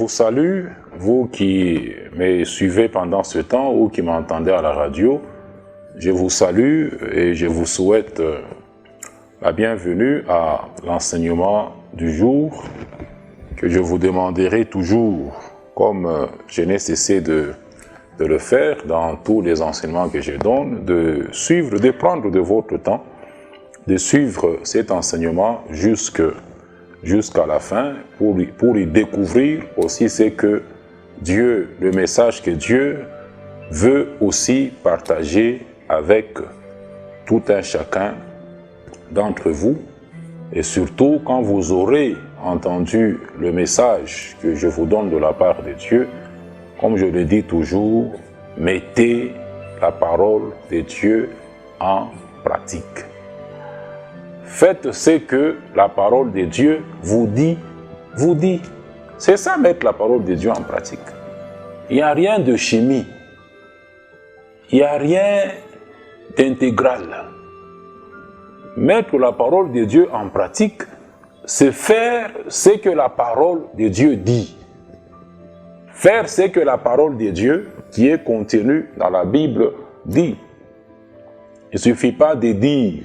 vous salue, vous qui me suivez pendant ce temps ou qui m'entendez à la radio. Je vous salue et je vous souhaite la bienvenue à l'enseignement du jour que je vous demanderai toujours, comme je n'ai cessé de le faire dans tous les enseignements que je donne, de suivre, de prendre de votre temps, de suivre cet enseignement jusqu'à la fin pour y découvrir aussi ce que Dieu, le message que Dieu veut aussi partager avec tout un chacun d'entre vous. Et surtout, quand vous aurez entendu le message que je vous donne de la part de Dieu, comme je le dis toujours, mettez la parole de Dieu en pratique. Faites ce que la parole de Dieu vous dit. C'est ça, mettre la parole de Dieu en pratique. Il n'y a rien de chimie. Il n'y a rien d'intégral. Mettre la parole de Dieu en pratique, c'est faire ce que la parole de Dieu dit. Faire ce que la parole de Dieu, qui est contenue dans la Bible, dit. Il ne suffit pas de dire,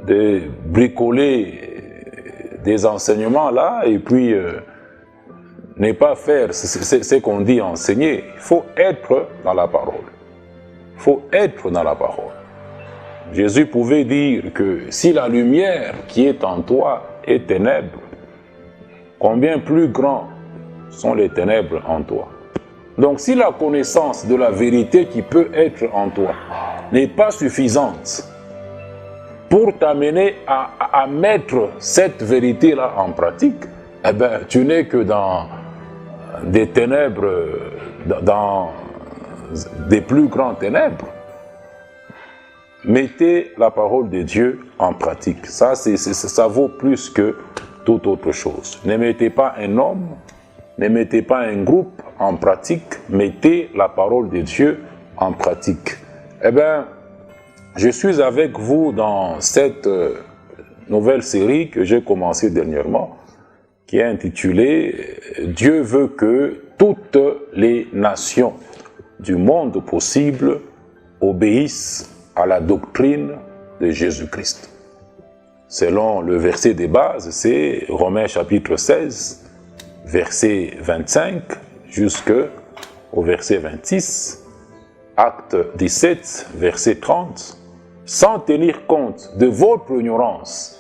de bricoler des enseignements là, et puis ne pas faire ce qu'on dit enseigner. Il faut être dans la parole. Il faut être dans la parole. Jésus pouvait dire que si la lumière qui est en toi est ténèbre, combien plus grands sont les ténèbres en toi. Donc si la connaissance de la vérité qui peut être en toi n'est pas suffisante pour t'amener à mettre cette vérité-là en pratique, eh bien, tu n'es que dans des ténèbres, dans des plus grandes ténèbres. Mettez la parole de Dieu en pratique. Ça vaut plus que toute autre chose. Ne mettez pas un homme, ne mettez pas un groupe en pratique, mettez la parole de Dieu en pratique. Eh bien, je suis avec vous dans cette nouvelle série que j'ai commencée dernièrement, qui est intitulée « Dieu veut que toutes les nations du monde possible obéissent à la doctrine de Jésus-Christ ». Selon le verset de base, c'est Romains chapitre 16, verset 25 jusqu'au verset 26, Acte 17, verset 30, sans tenir compte de votre ignorance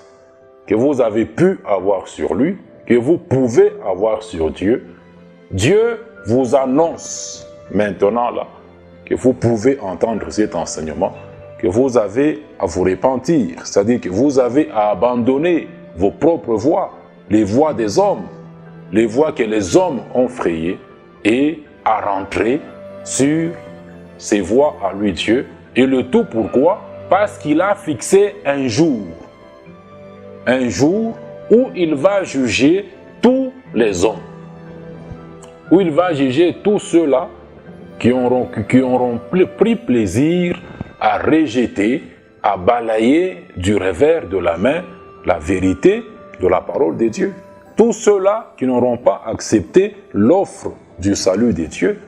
que vous avez pu avoir sur lui, que vous pouvez avoir sur Dieu, Dieu vous annonce maintenant là que vous pouvez entendre cet enseignement, que vous avez à vous repentir, c'est-à-dire que vous avez à abandonner vos propres voies, les voies des hommes, les voies que les hommes ont frayées, et à rentrer sur ces voies à lui Dieu. Et le tout pourquoi? Parce qu'il a fixé un jour où il va juger tous les hommes, où il va juger tous ceux-là qui auront pris plaisir à rejeter, à balayer du revers de la main la vérité de la parole de Dieu. Tous ceux-là qui n'auront pas accepté l'offre du salut de Dieu,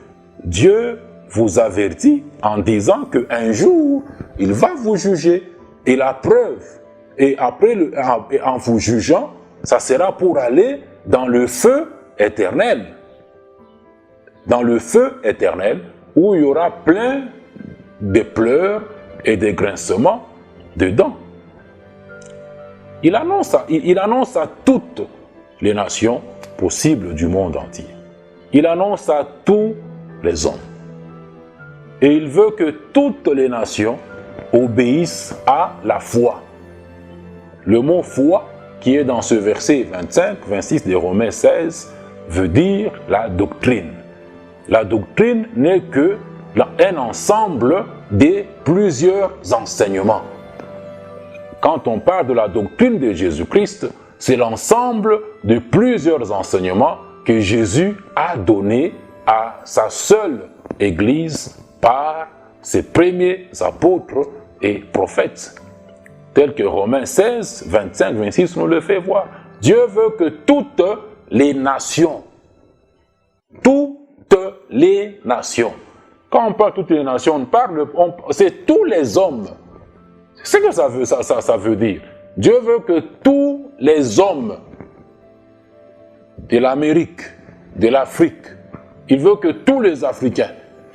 Dieu vous avertit en disant qu'un jour, il va vous juger. Et la preuve, et après, en vous jugeant, ça sera pour aller dans le feu éternel. Dans le feu éternel, où il y aura plein de pleurs et de grincements dedans. Il annonce à toutes les nations possibles du monde entier. Il annonce à tous les hommes. Et il veut que toutes les nations obéissent à la foi. Le mot foi, qui est dans ce verset 25-26 de Romains 16, veut dire la doctrine. La doctrine n'est que un ensemble de plusieurs enseignements. Quand on parle de la doctrine de Jésus-Christ, c'est l'ensemble de plusieurs enseignements que Jésus a donnés à sa seule Église par ses premiers apôtres et prophètes. Tel que Romains 16, 25, 26 nous le fait voir. Dieu veut que toutes les nations toutes les nations. Quand on parle de toutes les nations, c'est tous les hommes. C'est ce que ça veut dire. Dieu veut que tous les hommes de l'Amérique, de l'Afrique, il veut que tous les Africains,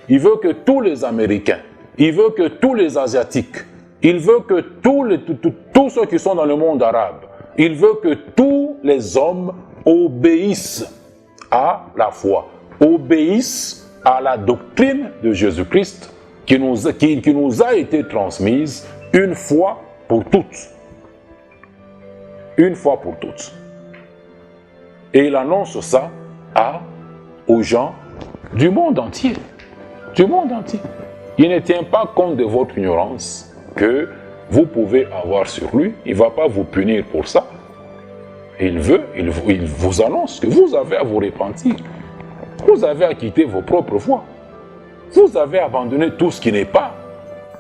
il veut que tous les Américains, il veut que tous les Asiatiques, il veut que tous ceux qui sont dans le monde arabe, il veut que tous les hommes obéissent à la foi, obéissent à la doctrine de Jésus-Christ qui nous a été transmise une fois pour toutes. Une fois pour toutes. Et il annonce ça aux gens du monde entier. Du monde entier. Il ne tient pas compte de votre ignorance que vous pouvez avoir sur lui. Il ne va pas vous punir pour ça. Il vous annonce que vous avez à vous repentir. Vous avez à quitter vos propres voies. Vous avez abandonné tout ce qui n'est pas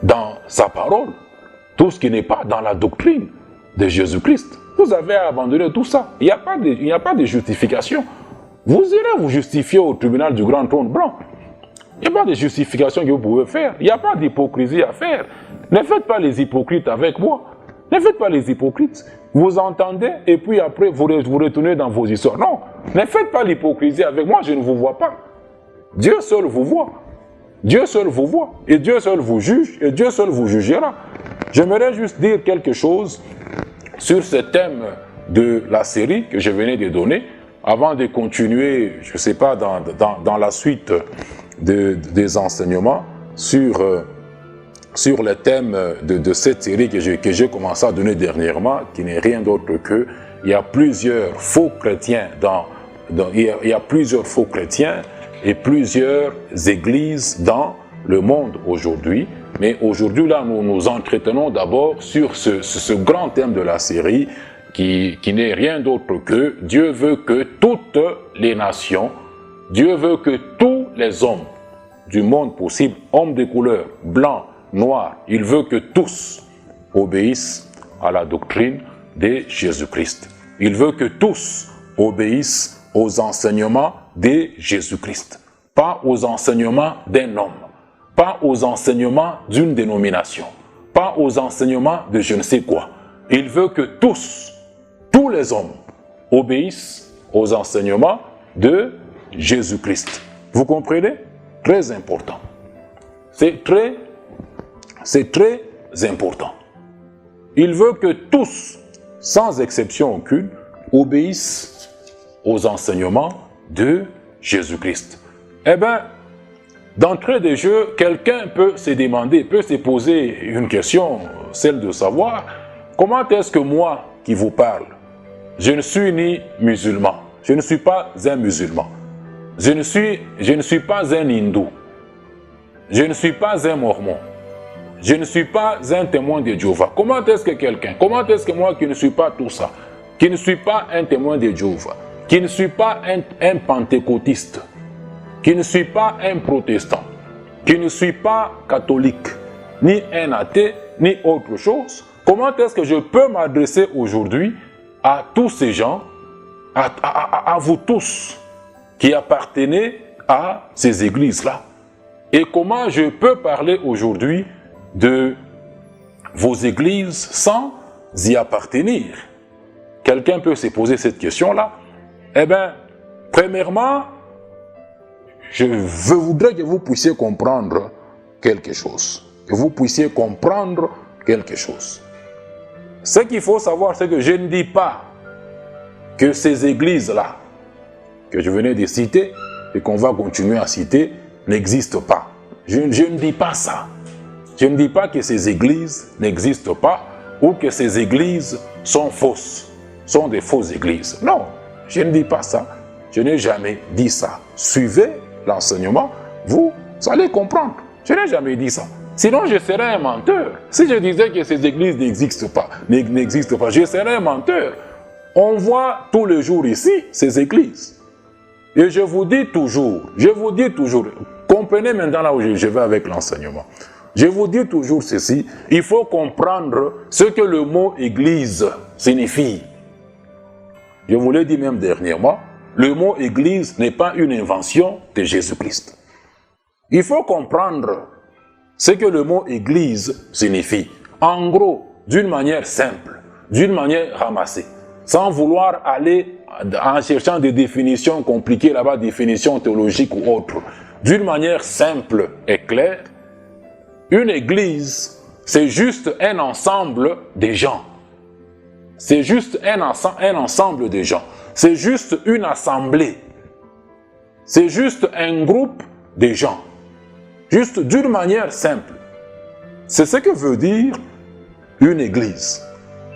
dans sa parole, tout ce qui n'est pas dans la doctrine de Jésus-Christ. Vous avez abandonné tout ça. Il n'y a pas de justification. Vous irez vous justifier au tribunal du grand trône blanc. Il n'y a pas de justification que vous pouvez faire. Il n'y a pas d'hypocrisie à faire. Ne faites pas les hypocrites avec moi. Ne faites pas les hypocrites. Vous entendez et puis après vous retournez dans vos histoires. Non, ne faites pas l'hypocrisie avec moi, je ne vous vois pas. Dieu seul vous voit. Dieu seul vous voit. Et Dieu seul vous juge. Et Dieu seul vous jugera. J'aimerais juste dire quelque chose sur ce thème de la série que je venais de donner, avant de continuer, je ne sais pas, dans la suite des enseignements sur le thème de cette série que j'ai commencé à donner dernièrement, qui n'est rien d'autre que il y a plusieurs faux chrétiens il y a plusieurs faux chrétiens et plusieurs églises dans le monde aujourd'hui. Mais aujourd'hui, là, nous nous entretenons d'abord sur ce grand thème de la série qui n'est rien d'autre que Dieu veut que toutes les nations, Dieu veut que tous les hommes du monde possible, hommes de couleur, blancs, noirs, il veut que tous obéissent à la doctrine de Jésus-Christ. Il veut que tous obéissent aux enseignements de Jésus-Christ, pas aux enseignements d'un homme. Pas aux enseignements d'une dénomination, pas aux enseignements de je ne sais quoi. Il veut que tous les hommes obéissent aux enseignements de Jésus-Christ. Vous comprenez? Très important. C'est très important. Il veut que tous, sans exception aucune, obéissent aux enseignements de Jésus-Christ. Eh bien, d'entrée de jeu, quelqu'un peut se demander, peut se poser une question, celle de savoir, comment est-ce que moi qui vous parle, je ne suis ni musulman, je ne suis pas un musulman, je ne suis pas un hindou, je ne suis pas un mormon, je ne suis pas un témoin de Jéhovah. Comment est-ce que moi qui ne suis pas tout ça, qui ne suis pas un témoin de Jéhovah, qui ne suis pas un pentecôtiste, qui ne suis pas un protestant, qui ne suis pas catholique, ni un athée, ni autre chose, comment est-ce que je peux m'adresser aujourd'hui à tous ces gens, à vous tous qui appartenez à ces églises-là? Et comment je peux parler aujourd'hui de vos églises sans y appartenir? Quelqu'un peut se poser cette question-là. Eh bien, premièrement, je voudrais que vous puissiez comprendre quelque chose. Que vous puissiez comprendre quelque chose. Ce qu'il faut savoir, c'est que je ne dis pas que ces églises-là, que je venais de citer, et qu'on va continuer à citer, n'existent pas. Je ne dis pas ça. Je ne dis pas que ces églises n'existent pas, ou que ces églises sont fausses, sont des fausses églises. Non, je ne dis pas ça. Je n'ai jamais dit ça. Suivez l'enseignement, vous allez comprendre. Je n'ai jamais dit ça. Sinon, je serais un menteur. Si je disais que ces églises n'existent pas, je serais un menteur. On voit tous les jours ici ces églises. Et je vous dis toujours, comprenez maintenant là où je vais avec l'enseignement. Je vous dis toujours ceci, il faut comprendre ce que le mot église signifie. Je vous l'ai dit même dernièrement, le mot Église n'est pas une invention de Jésus-Christ. Il faut comprendre ce que le mot Église signifie. En gros, d'une manière simple, d'une manière ramassée, sans vouloir aller en cherchant des définitions compliquées là-bas, définitions théologiques ou autres. D'une manière simple et claire, une Église, c'est juste un ensemble de gens. C'est juste un ensemble de gens. C'est juste une assemblée. C'est juste un groupe de gens. Juste d'une manière simple. C'est ce que veut dire une église.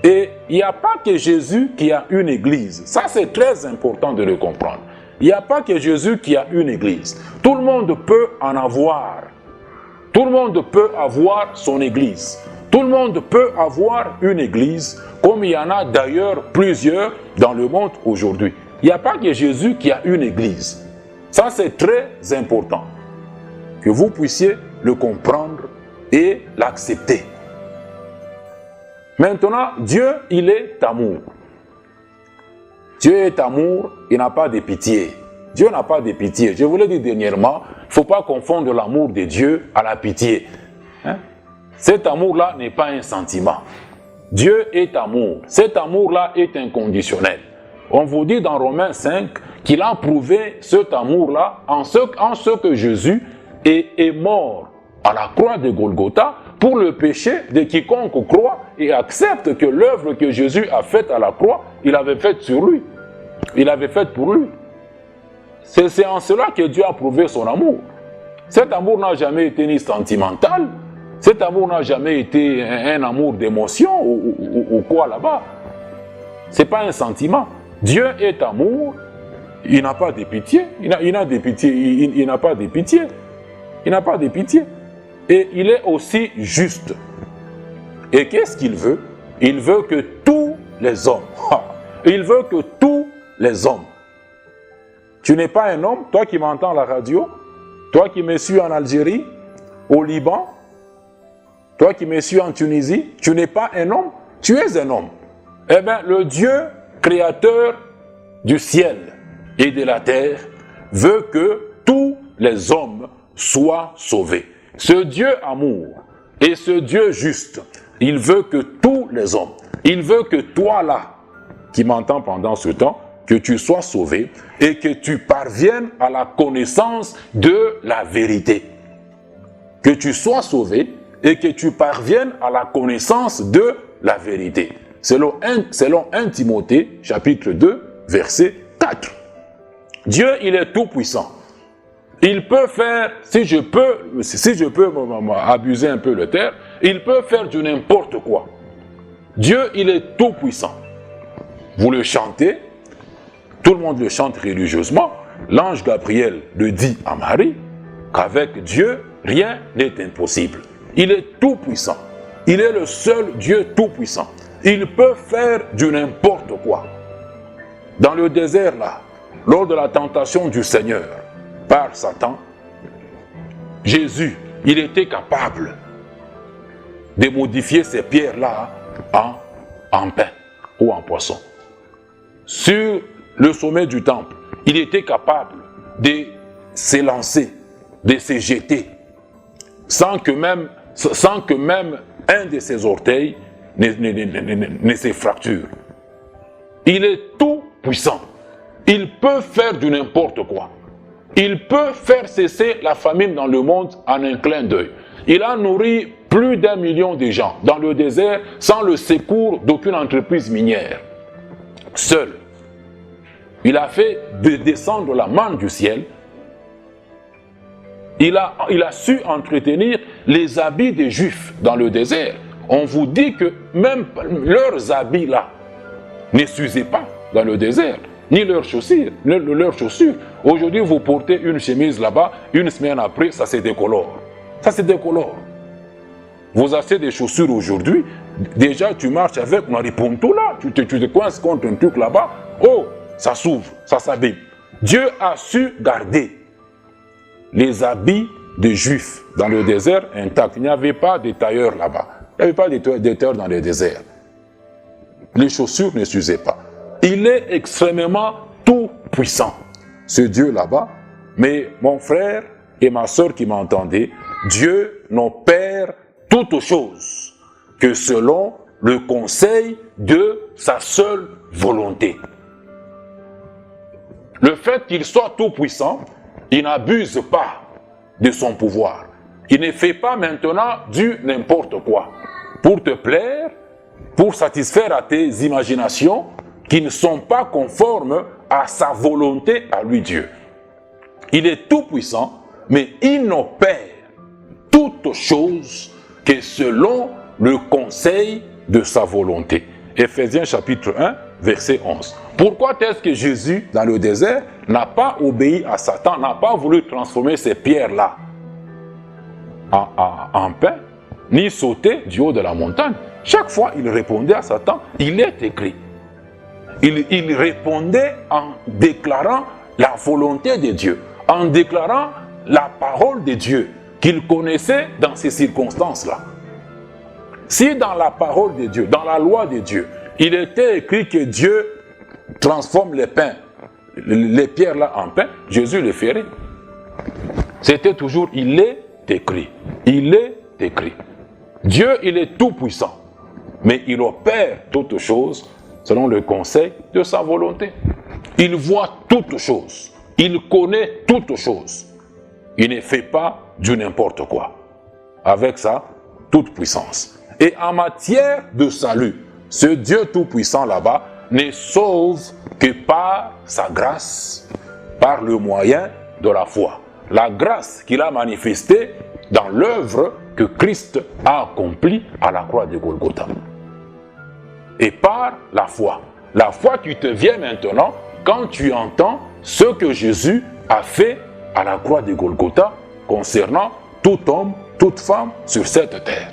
Et il n'y a pas que Jésus qui a une église. Ça, c'est très important de le comprendre. Il n'y a pas que Jésus qui a une église. Tout le monde peut en avoir. Tout le monde peut avoir son église. Tout le monde peut avoir une église, comme il y en a d'ailleurs plusieurs dans le monde aujourd'hui. Il n'y a pas que Jésus qui a une église. Ça, c'est très important. Que vous puissiez le comprendre et l'accepter. Maintenant, Dieu, il est amour. Dieu est amour, il n'a pas de pitié. Dieu n'a pas de pitié. Je vous l'ai dit dernièrement, il ne faut pas confondre l'amour de Dieu à la pitié. Hein? Cet amour-là n'est pas un sentiment. Dieu est amour. Cet amour-là est inconditionnel. On vous dit dans Romains 5 qu'il a prouvé cet amour-là en ce que Jésus est mort à la croix de Golgotha pour le péché de quiconque croit et accepte que l'œuvre que Jésus a faite à la croix, il avait faite sur lui. Il avait faite pour lui. C'est en cela que Dieu a prouvé son amour. Cet amour n'a jamais été ni sentimental. Cet amour n'a jamais été un amour d'émotion ou quoi là-bas. Ce n'est pas un sentiment. Dieu est amour. Il n'a pas de pitié. Il n'a de pitié. Il n'a pas de pitié. Il n'a pas de pitié. Et il est aussi juste. Et qu'est-ce qu'il veut? Il veut que tous les hommes, il veut que tous les hommes. Tu n'es pas un homme, toi qui m'entends à la radio, toi qui me suis en Algérie, au Liban, toi qui me suis en Tunisie, tu n'es pas un homme, tu es un homme. Eh bien, le Dieu créateur du ciel et de la terre veut que tous les hommes soient sauvés. Ce Dieu amour et ce Dieu juste, il veut que tous les hommes, il veut que toi là, qui m'entends pendant ce temps, que tu sois sauvé et que tu parviennes à la connaissance de la vérité. Que tu sois sauvé et que tu parviennes à la connaissance de la vérité. Selon 1 Timothée, chapitre 2, verset 4. Dieu, il est tout puissant. Il peut faire, si je peux abuser un peu le terme, il peut faire du n'importe quoi. Dieu, il est tout puissant. Vous le chantez, tout le monde le chante religieusement. L'ange Gabriel le dit à Marie qu'avec Dieu, rien n'est impossible. Il est tout puissant. Il est le seul Dieu tout puissant. Il peut faire du n'importe quoi. Dans le désert là, lors de la tentation du Seigneur par Satan, Jésus, il était capable de modifier ces pierres-là en pain ou en poisson. Sur le sommet du temple, il était capable de s'élancer, de se jeter, sans que même un de ses orteils ne se fracture. Il est tout puissant. Il peut faire du n'importe quoi. Il peut faire cesser la famine dans le monde en un clin d'œil. Il a nourri plus d'1 million de gens dans le désert sans le secours d'aucune entreprise minière. Seul. Il a fait descendre la manne du ciel. Il a su entretenir les habits des Juifs dans le désert. On vous dit que même leurs habits là ne s'usaient pas dans le désert, ni leurs chaussures. Aujourd'hui, vous portez une chemise là-bas, une semaine après, ça se décolore. Ça se décolore. Vous achetez des chaussures aujourd'hui, déjà tu marches avec un riponto là, tu te coinces contre un truc là-bas, oh, ça s'ouvre, ça s'abîme. Dieu a su garder les habits des Juifs dans le désert intacts. Il n'y avait pas de tailleurs là-bas. Il n'y avait pas de tailleurs dans le désert. Les chaussures ne s'usaient pas. Il est extrêmement tout tout-puissant, ce Dieu là-bas. Mais mon frère et ma sœur qui m'entendaient, Dieu n'opère toute chose que selon le conseil de sa seule volonté. Le fait qu'il soit tout-puissant, il n'abuse pas de son pouvoir. Il ne fait pas maintenant du n'importe quoi pour te plaire, pour satisfaire à tes imaginations qui ne sont pas conformes à sa volonté à lui Dieu. Il est tout-puissant, mais il n'opère toute chose que selon le conseil de sa volonté. Éphésiens chapitre 1, verset 11. Pourquoi est-ce que Jésus, dans le désert, n'a pas obéi à Satan, n'a pas voulu transformer ces pierres-là en pain, ni sauter du haut de la montagne? Chaque fois, il répondait à Satan, il est écrit. Il répondait en déclarant la volonté de Dieu, en déclarant la parole de Dieu qu'il connaissait dans ces circonstances-là. Si dans la parole de Dieu, dans la loi de Dieu, il était écrit que Dieu transforme les pains, les pierres là en pain, Jésus le ferait. C'était toujours, il est écrit. Il est écrit. Dieu, il est tout puissant, mais il opère toutes choses selon le conseil de sa volonté. Il voit toutes choses. Il connaît toutes choses. Il ne fait pas du n'importe quoi. Avec sa toute puissance. Et en matière de salut, ce Dieu tout-puissant là-bas ne sauve que par sa grâce, par le moyen de la foi. La grâce qu'il a manifestée dans l'œuvre que Christ a accomplie à la croix de Golgotha. Et par la foi. La foi qui te vient maintenant quand tu entends ce que Jésus a fait à la croix de Golgotha concernant tout homme, toute femme sur cette terre.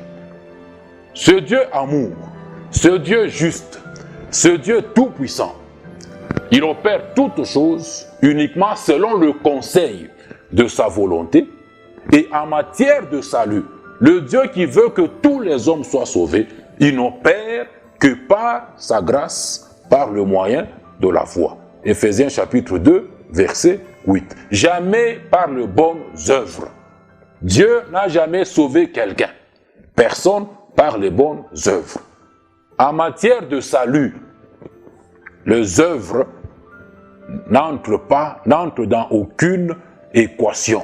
Ce Dieu amour, ce Dieu juste, ce Dieu tout-puissant, il opère toutes choses uniquement selon le conseil de sa volonté. Et en matière de salut, le Dieu qui veut que tous les hommes soient sauvés, il n'opère que par sa grâce, par le moyen de la foi. Éphésiens chapitre 2, verset 8. Jamais par les bonnes œuvres. Dieu n'a jamais sauvé quelqu'un. Personne par les bonnes œuvres. En matière de salut, les œuvres n'entrent dans aucune équation.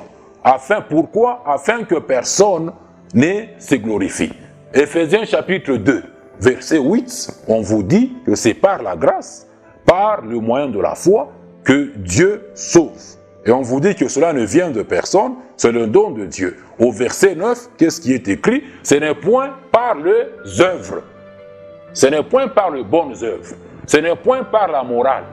Pourquoi? Afin que personne ne se glorifie. Éphésiens chapitre 2, verset 8, on vous dit que c'est par la grâce, par le moyen de la foi, que Dieu sauve. Et on vous dit que cela ne vient de personne, c'est le don de Dieu. Au verset 9, qu'est-ce qui est écrit? Ce n'est point par les œuvres. Ce n'est point par les bonnes œuvres. Ce n'est point par la morale.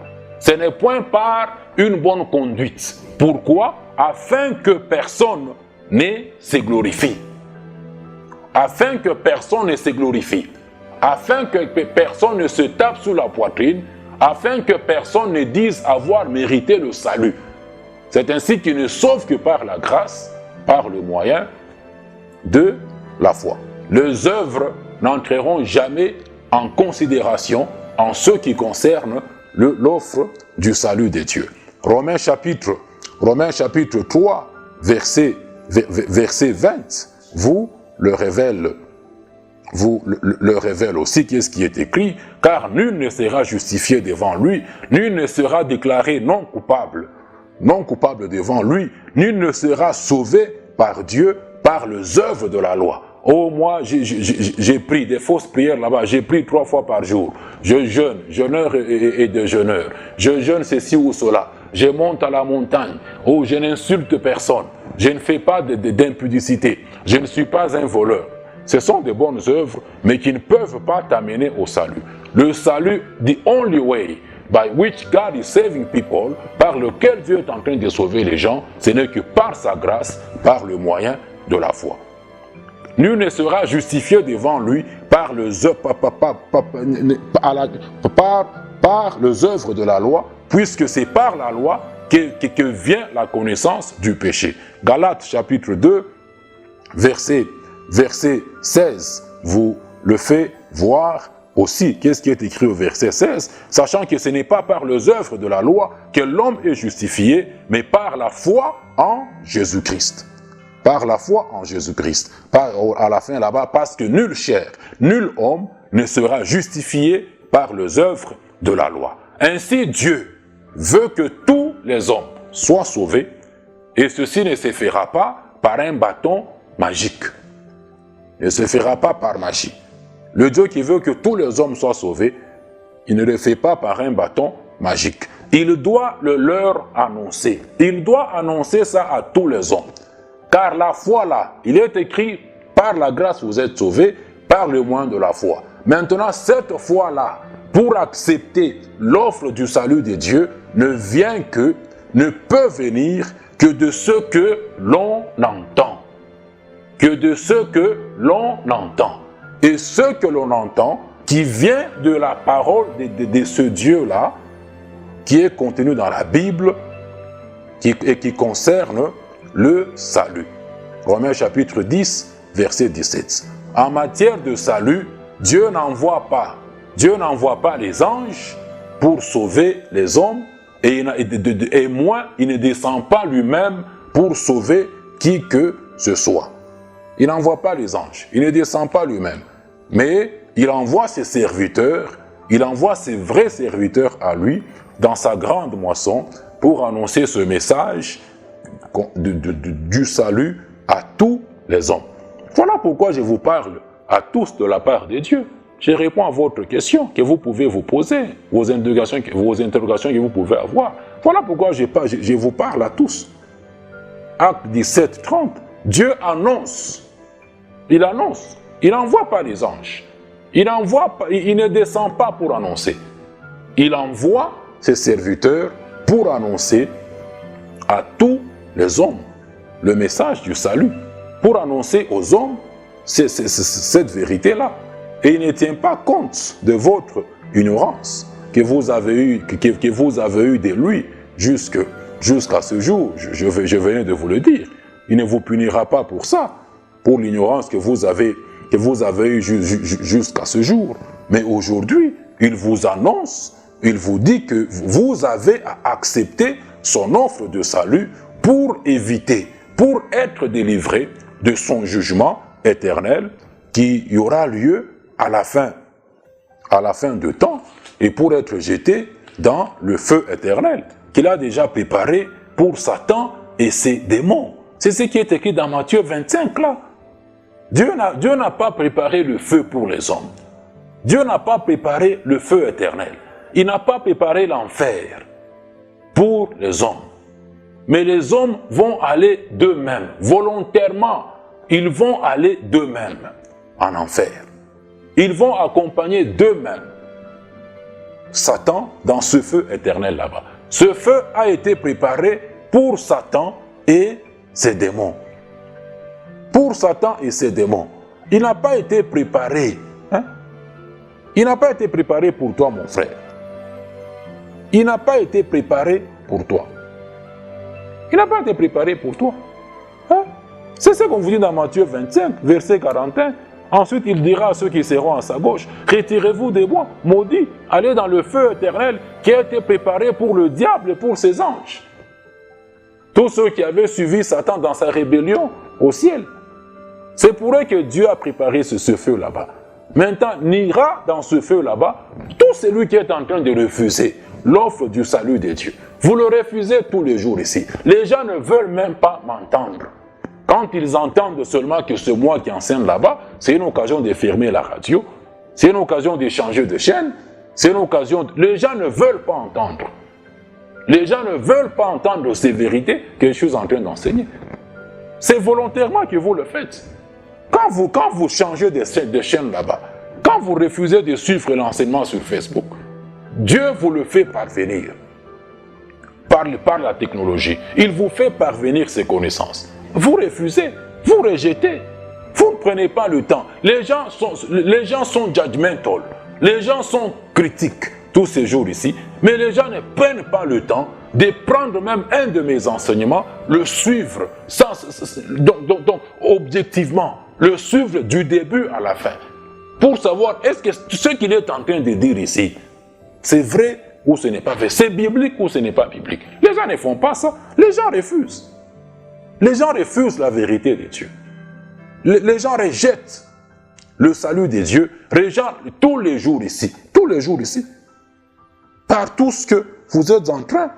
Ce n'est point par une bonne conduite. Pourquoi? Afin que personne ne se glorifie. Afin que personne ne se glorifie. Afin que personne ne se tape sous la poitrine. Afin que personne ne dise avoir mérité le salut. C'est ainsi qu'il ne sauve que par la grâce, par le moyen de la foi. Les œuvres n'entreront jamais en considération en ce qui concerne l'offre du salut de Dieu. Romains chapitre 3, verset 20, vous le révèle aussi, qu'est-ce qui est écrit, car nul ne sera justifié devant lui, nul ne sera déclaré non coupable devant lui, nul ne sera sauvé par Dieu par les œuvres de la loi. Oh, moi, j'ai pris des fausses prières là-bas, j'ai pris 3 fois par jour. Je jeûne, jeûneur et de jeûneur. Je jeûne ceci ou cela. Je monte à la montagne. Oh, je n'insulte personne. Je ne fais pas d'impudicité. Je ne suis pas un voleur. Ce sont de bonnes œuvres, mais qui ne peuvent pas t'amener au salut. Le salut, the only way by which God is saving people, par lequel Dieu est en train de sauver les gens, ce n'est que par sa grâce, par le moyen de la foi. Nul ne sera justifié devant lui par les œuvres de la loi, puisque c'est par la loi que vient la connaissance du péché. Galates chapitre 2, verset 16, vous le fait voir aussi, qu'est-ce qui est écrit au verset 16? Sachant que ce n'est pas par les œuvres de la loi que l'homme est justifié, mais par la foi en Jésus-Christ. Par la foi en Jésus-Christ. À la fin là-bas, parce que nulle chair, nul homme ne sera justifié par les œuvres de la loi. Ainsi, Dieu veut que tous les hommes soient sauvés, et ceci ne se fera pas par un bâton magique. Ne se fera pas par magie. Le Dieu qui veut que tous les hommes soient sauvés, il ne le fait pas par un bâton magique. Il doit le leur annoncer. Il doit annoncer ça à tous les hommes. Car la foi là, il est écrit, par la grâce vous êtes sauvés, par le moyen de la foi. Maintenant, cette foi là, pour accepter l'offre du salut de Dieu, ne peut venir que de ce que l'on entend. Que de ce que l'on entend. Et ce que l'on entend, qui vient de la parole de ce Dieu-là, qui est contenu dans la Bible, et qui concerne le salut. Romains chapitre 10, verset 17. En matière de salut, Dieu n'envoie pas les anges pour sauver les hommes, et moins, il ne descend pas lui-même pour sauver qui que ce soit. Il n'envoie pas les anges, il ne descend pas lui-même. Mais il envoie ses serviteurs, il envoie ses vrais serviteurs à lui, dans sa grande moisson, pour annoncer ce message du salut à tous les hommes. Voilà pourquoi je vous parle à tous de la part de Dieu. Je réponds à votre question que vous pouvez vous poser, vos interrogations que vous pouvez avoir. Voilà pourquoi je vous parle à tous. Acte 17, 30, Dieu annonce. Il annonce. Il n'envoie pas les anges. Il ne descend pas pour annoncer. Il envoie ses serviteurs pour annoncer à tous les hommes le message du salut. Pour annoncer aux hommes cette vérité-là. Et il ne tient pas compte de votre ignorance que vous avez eue de lui jusqu'à ce jour. Je venais de vous le dire. Il ne vous punira pas pour ça, pour l'ignorance que vous avez eue jusqu'à ce jour. Mais aujourd'hui, il vous annonce, il vous dit que vous avez à accepter son offre de salut pour éviter, pour être délivré de son jugement éternel qui y aura lieu à la fin de temps, et pour être jeté dans le feu éternel qu'il a déjà préparé pour Satan et ses démons. C'est ce qui est écrit dans Matthieu 25 là. Dieu n'a pas préparé le feu pour les hommes. Dieu n'a pas préparé le feu éternel. Il n'a pas préparé l'enfer pour les hommes. Mais les hommes vont aller d'eux-mêmes, volontairement. Ils vont aller d'eux-mêmes en enfer. Ils vont accompagner d'eux-mêmes Satan dans ce feu éternel là-bas. Ce feu a été préparé pour Satan et ses démons. Pour Satan et ses démons. Il n'a pas été préparé. Il n'a pas été préparé pour toi, mon frère. Il n'a pas été préparé pour toi. Il n'a pas été préparé pour toi. C'est ce qu'on vous dit dans Matthieu 25, verset 41. Ensuite, il dira à ceux qui seront à sa gauche, retirez-vous des bois, maudits, allez dans le feu éternel qui a été préparé pour le diable et pour ses anges. Tous ceux qui avaient suivi Satan dans sa rébellion au ciel. C'est pour eux que Dieu a préparé ce feu là-bas. Maintenant, n'ira dans ce feu là-bas tout celui qui est en train de refuser l'offre du salut de Dieu. Vous le refusez tous les jours ici. Les gens ne veulent même pas m'entendre. Quand ils entendent seulement que c'est moi qui enseigne là-bas, c'est une occasion de fermer la radio, c'est une occasion de changer de chaîne, c'est une occasion... Les gens ne veulent pas entendre. Les gens ne veulent pas entendre ces vérités que je suis en train d'enseigner. C'est volontairement que vous le faites. Quand vous changez de chaîne là-bas, quand vous refusez de suivre l'enseignement sur Facebook, Dieu vous le fait parvenir par la technologie. Il vous fait parvenir ses connaissances. Vous refusez, vous rejetez, vous ne prenez pas le temps. Les gens sont judgmental, les gens sont critiques tous ces jours ici, mais les gens ne prennent pas le temps de prendre même un de mes enseignements, le suivre, donc objectivement, le suivre du début à la fin. pour savoir est-ce que ce qu'il est en train de dire ici, c'est vrai ou ce n'est pas vrai, c'est biblique ou ce n'est pas biblique. Les gens ne font pas ça, les gens refusent. Les gens refusent la vérité de Dieu. Les gens rejettent le salut de Dieu, rejettent tous les jours ici, par tout ce que vous êtes en train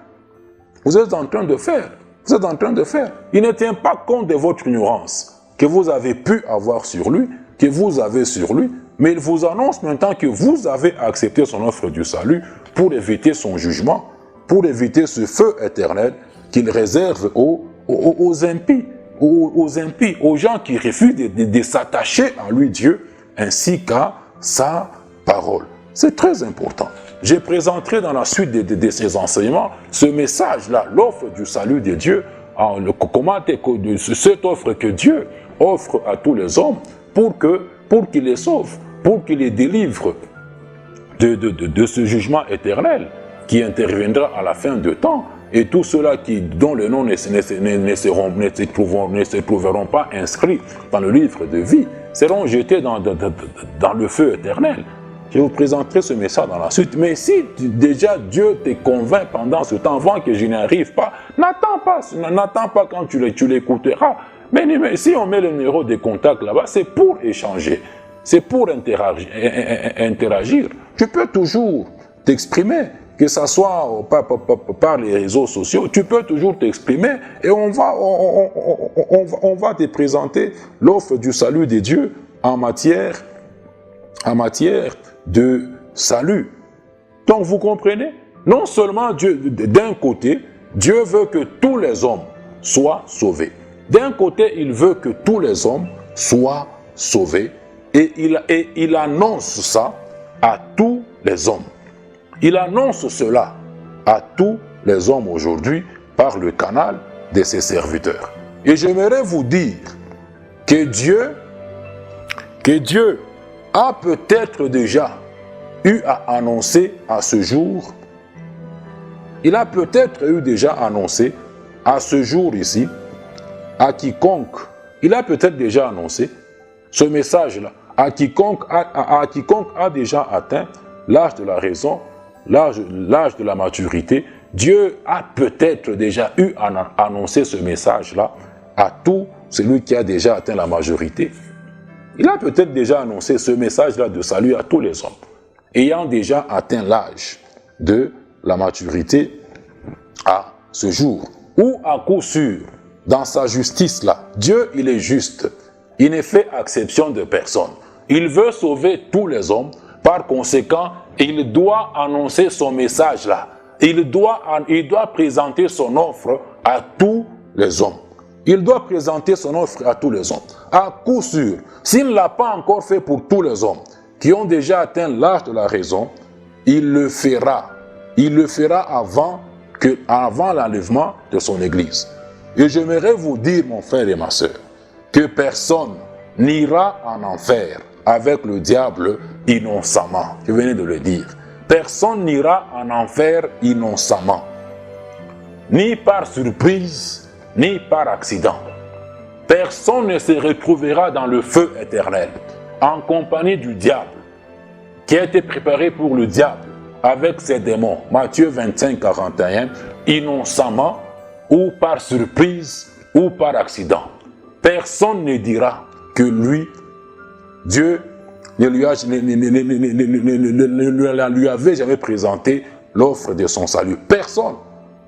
de faire. Vous êtes en train de faire. Il ne tient pas compte de votre ignorance que vous avez pu avoir sur lui, que vous avez sur lui, mais il vous annonce maintenant que vous avez accepté son offre du salut pour éviter son jugement, pour éviter ce feu éternel qu'il réserve aux impies, aux gens qui refusent de s'attacher à lui, Dieu, ainsi qu'à sa parole. C'est très important. Je présenterai dans la suite de ces enseignements ce message-là, l'offre du salut de Dieu, cette offre que Dieu offre à tous les hommes pour qu'il les sauve, pour qu'il les délivre de ce jugement éternel qui interviendra à la fin de temps. Et tous ceux-là dont les noms ne se trouveront pas inscrits dans le livre de vie seront jetés dans le feu éternel. Je vous présenterai ce message dans la suite. Mais si déjà Dieu te convainc pendant ce temps, avant que je n'y arrive pas, n'attends pas quand tu l'écouteras. Mais si on met le numéro de contact là-bas, c'est pour échanger, c'est pour interagir. Tu peux toujours t'exprimer, que ce soit par les réseaux sociaux, tu peux toujours t'exprimer et on va te présenter l'offre du salut de Dieu en matière de salut. Donc vous comprenez, non seulement Dieu, d'un côté, Dieu veut que tous les hommes soient sauvés. D'un côté, il veut que tous les hommes soient sauvés et il annonce ça à tous les hommes. Il annonce cela à tous les hommes aujourd'hui par le canal de ses serviteurs. Et j'aimerais vous dire que Dieu a peut-être déjà eu à annoncer à ce jour, il a peut-être eu déjà annoncé à ce jour ici, à quiconque, il a peut-être déjà annoncé ce message-là, à quiconque a déjà atteint l'âge de la raison, l'âge de la maturité. Dieu a peut-être déjà eu à annoncer ce message-là à tout celui qui a déjà atteint la majorité. Il a peut-être déjà annoncé ce message-là de salut à tous les hommes, ayant déjà atteint l'âge de la maturité à ce jour. Ou à coup sûr, dans sa justice-là, Dieu, il est juste. Il ne fait exception de personne. Il veut sauver tous les hommes. Par conséquent, il doit annoncer son message-là. Il doit présenter son offre à tous les hommes. Il doit présenter son offre à tous les hommes. À coup sûr, s'il ne l'a pas encore fait pour tous les hommes qui ont déjà atteint l'âge de la raison, il le fera. Il le fera avant l'enlèvement de son Église. Et j'aimerais vous dire, mon frère et ma soeur, que personne n'ira en enfer avec le diable innocemment. Je venais de le dire. Personne n'ira en enfer innocemment. Ni par surprise, ni par accident. Personne ne se retrouvera dans le feu éternel, en compagnie du diable, qui a été préparé pour le diable, avec ses démons. Matthieu 25, 41, innocemment, ou par surprise, ou par accident. Personne ne dira que lui, Dieu, ne lui avait jamais présenté l'offre de son salut. Personne.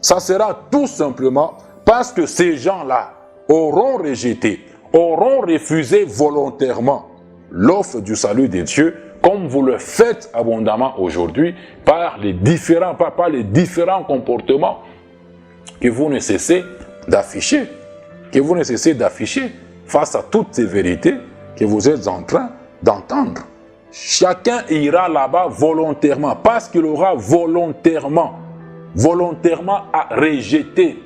Ça sera tout simplement parce que ces gens-là auront rejeté, auront refusé volontairement l'offre du salut de Dieu, comme vous le faites abondamment aujourd'hui, par les différents comportements que vous ne cessez d'afficher, face à toutes ces vérités que vous êtes en train d'entendre. Chacun ira là-bas volontairement, parce qu'il aura volontairement à rejeter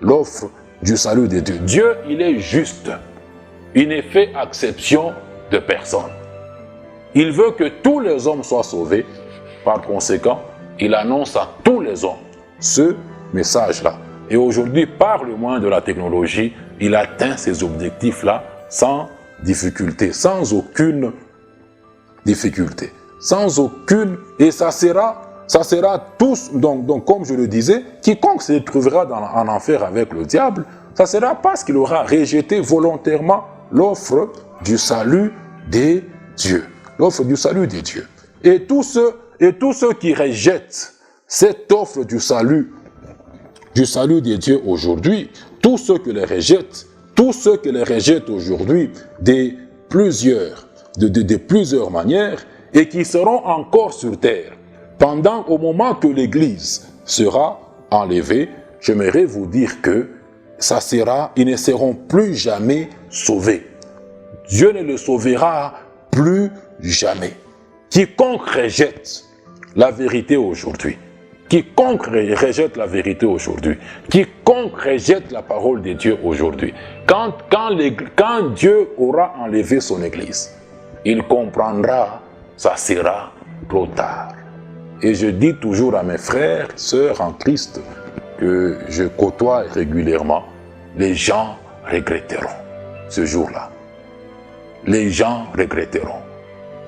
l'offre du salut de Dieu. Dieu, il est juste. Il ne fait exception de personne. Il veut que tous les hommes soient sauvés. Par conséquent, il annonce à tous les hommes ce message-là. Et aujourd'hui, par le moyen de la technologie, il atteint ces objectifs-là sans difficulté, sans aucune difficulté. Sans aucune, et ça sera tous, donc comme je le disais, quiconque se trouvera en enfer avec le diable, ça sera parce qu'il aura rejeté volontairement l'offre du salut des dieux. L'offre du salut des dieux. Et tous ceux qui rejettent cette offre du salut des dieux aujourd'hui, tous ceux qui les rejettent aujourd'hui de plusieurs manières et qui seront encore sur terre, au moment que l'Église sera enlevée, j'aimerais vous dire que ils ne seront plus jamais sauvés. Dieu ne le sauvera plus jamais. Quiconque rejette la vérité aujourd'hui, quiconque rejette la parole de Dieu aujourd'hui, quand Dieu aura enlevé son Église, il comprendra, ça sera trop tard. Et je dis toujours à mes frères, sœurs en Christ, que je côtoie régulièrement, les gens regretteront ce jour-là. Les gens regretteront.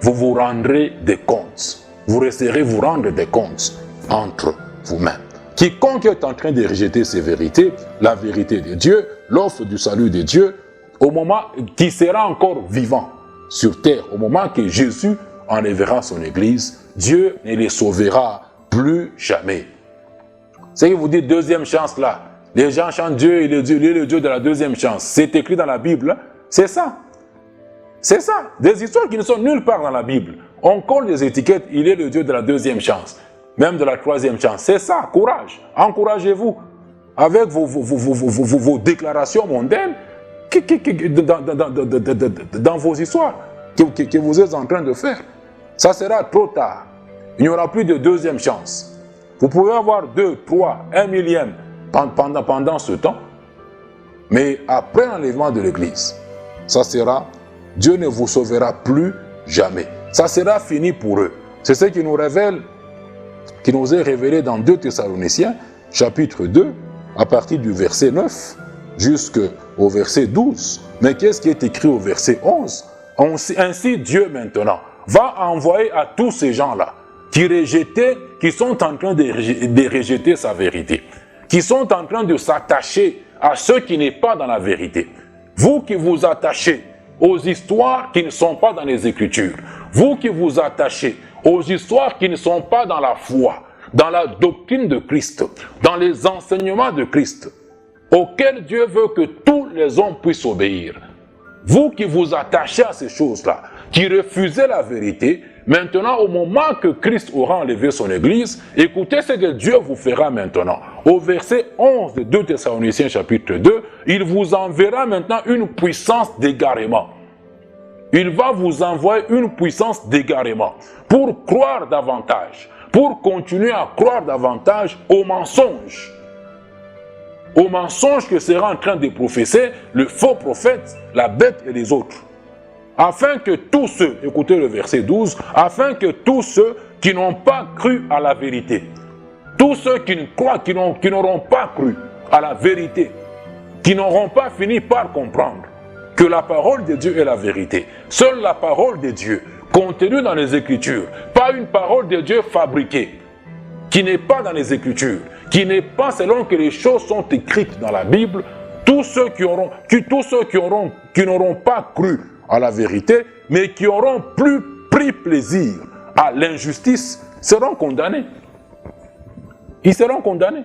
Vous vous rendrez des comptes. Vous resterez vous rendre des comptes entre vous-mêmes. Quiconque est en train de rejeter ces vérités, la vérité de Dieu, l'offre du salut de Dieu, au moment qui sera encore vivant sur terre, au moment que Jésus enlèvera son Église, Dieu ne les sauvera plus jamais. C'est que vous dites deuxième chance là. Les gens chantent Dieu, il est le Dieu de la deuxième chance. C'est écrit dans la Bible. C'est ça. C'est ça. Des histoires qui ne sont nulle part dans la Bible. On colle des étiquettes, il est le Dieu de la deuxième chance. Même de la troisième chance. C'est ça. Courage. Encouragez-vous. Avec vos déclarations mondaines dans vos histoires que vous êtes en train de faire. Ça sera trop tard. Il n'y aura plus de deuxième chance. Vous pouvez avoir 2, 3, 1 millième pendant ce temps. Mais après l'enlèvement de l'Église, ça sera, Dieu ne vous sauvera plus jamais. Ça sera fini pour eux. C'est ce qui nous est révélé dans 2 Thessaloniciens, chapitre 2, à partir du verset 9 jusqu'au verset 12. Mais qu'est-ce qui est écrit au verset 11? Ainsi Dieu maintenant va envoyer à tous ces gens-là qui sont en train de rejeter sa vérité, qui sont en train de s'attacher à ce qui n'est pas dans la vérité. Vous qui vous attachez aux histoires qui ne sont pas dans les Écritures, vous qui vous attachez aux histoires qui ne sont pas dans la foi, dans la doctrine de Christ, dans les enseignements de Christ, auxquels Dieu veut que tous les hommes puissent obéir. Vous qui vous attachez à ces choses-là, qui refusez la vérité, maintenant au moment que Christ aura enlevé son Église, écoutez ce que Dieu vous fera maintenant. Au verset 11 de 2 Thessaloniciens chapitre 2, il vous enverra maintenant une puissance d'égarement. Il va vous envoyer une puissance d'égarement pour croire davantage, pour continuer à croire davantage aux mensonges que sera en train de professer le faux prophète, la bête et les autres. Afin que tous ceux, écoutez le verset 12, afin que tous ceux qui n'ont pas cru à la vérité, tous ceux qui n'auront pas cru à la vérité, qui n'auront pas fini par comprendre que la parole de Dieu est la vérité, seule la parole de Dieu, contenue dans les Écritures, pas une parole de Dieu fabriquée, qui n'est pas dans les Écritures, qui n'est pas selon que les choses sont écrites dans la Bible, tous ceux qui n'auront pas cru à la vérité, mais qui auront plus pris plaisir à l'injustice, seront condamnés. Ils seront condamnés.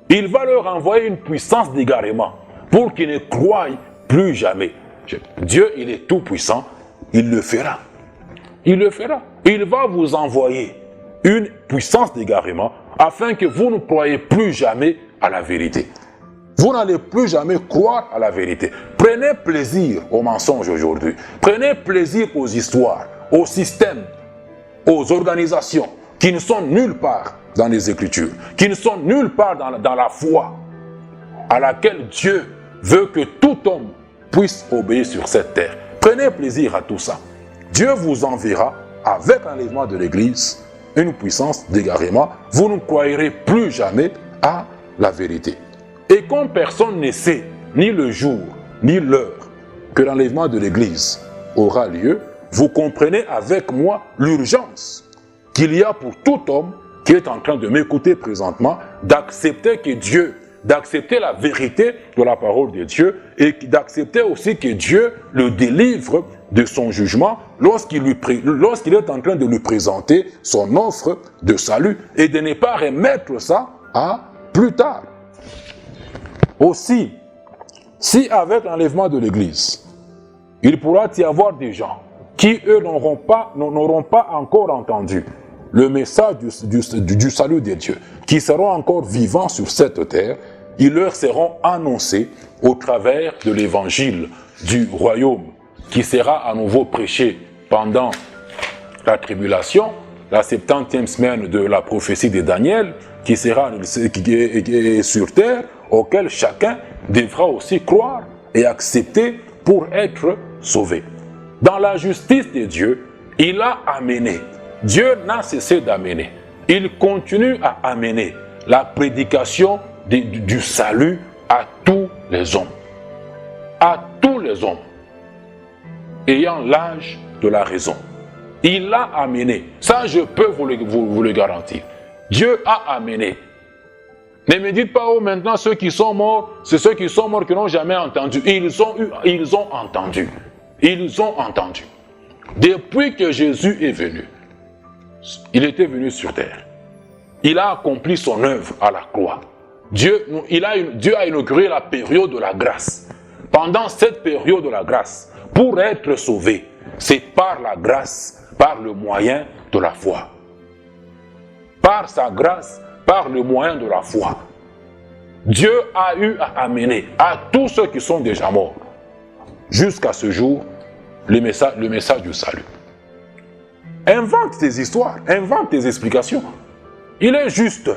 Il va leur envoyer une puissance d'égarement pour qu'ils ne croient plus jamais. Dieu, il est tout puissant, il le fera. Il le fera. Il va vous envoyer une puissance d'égarement afin que vous ne croyez plus jamais à la vérité. Vous n'allez plus jamais croire à la vérité. Prenez plaisir aux mensonges aujourd'hui. Prenez plaisir aux histoires, aux systèmes, aux organisations qui ne sont nulle part dans les Écritures, qui ne sont nulle part dans la foi à laquelle Dieu veut que tout homme puisse obéir sur cette terre. Prenez plaisir à tout ça. Dieu vous enverra, avec l'enlèvement de l'Église, une puissance d'égarement. Vous ne croirez plus jamais à la vérité. Et comme personne ne sait ni le jour, ni l'heure que l'enlèvement de l'Église aura lieu, vous comprenez avec moi l'urgence qu'il y a pour tout homme qui est en train de m'écouter présentement, d'accepter que Dieu, d'accepter la vérité de la parole de Dieu et d'accepter aussi que Dieu le délivre de son jugement lorsqu'il est en train de lui présenter son offre de salut et de ne pas remettre ça à plus tard. Aussi, si avec l'enlèvement de l'Église, il pourra y avoir des gens qui, eux, n'auront pas encore entendu le message du salut de Dieu, qui seront encore vivants sur cette terre, ils leur seront annoncés au travers de l'évangile du royaume, qui sera à nouveau prêché pendant la tribulation, la 70e semaine de la prophétie de Daniel, qui sera sur terre, auquel chacun devra aussi croire et accepter pour être sauvé. Dans la justice de Dieu, il a amené, Dieu n'a cessé d'amener, il continue à amener la prédication du salut à tous les hommes. À tous les hommes, ayant l'âge de la raison. Il l'a amené. Ça, je peux vous le garantir. Dieu a amené. Ne me dites pas, oh, maintenant, ceux qui sont morts, c'est ceux qui sont morts qui n'ont jamais entendu. Ils ont entendu. Ils ont entendu. Depuis que Jésus est venu, il était venu sur terre. Il a accompli son œuvre à la croix. Dieu a inauguré la période de la grâce. Pendant cette période de la grâce, pour être sauvé, c'est par la grâce, par le moyen de la foi. Par sa grâce, par le moyen de la foi. Dieu a eu à amener à tous ceux qui sont déjà morts, jusqu'à ce jour, le message du salut. Invente tes histoires, invente tes explications. Il est juste.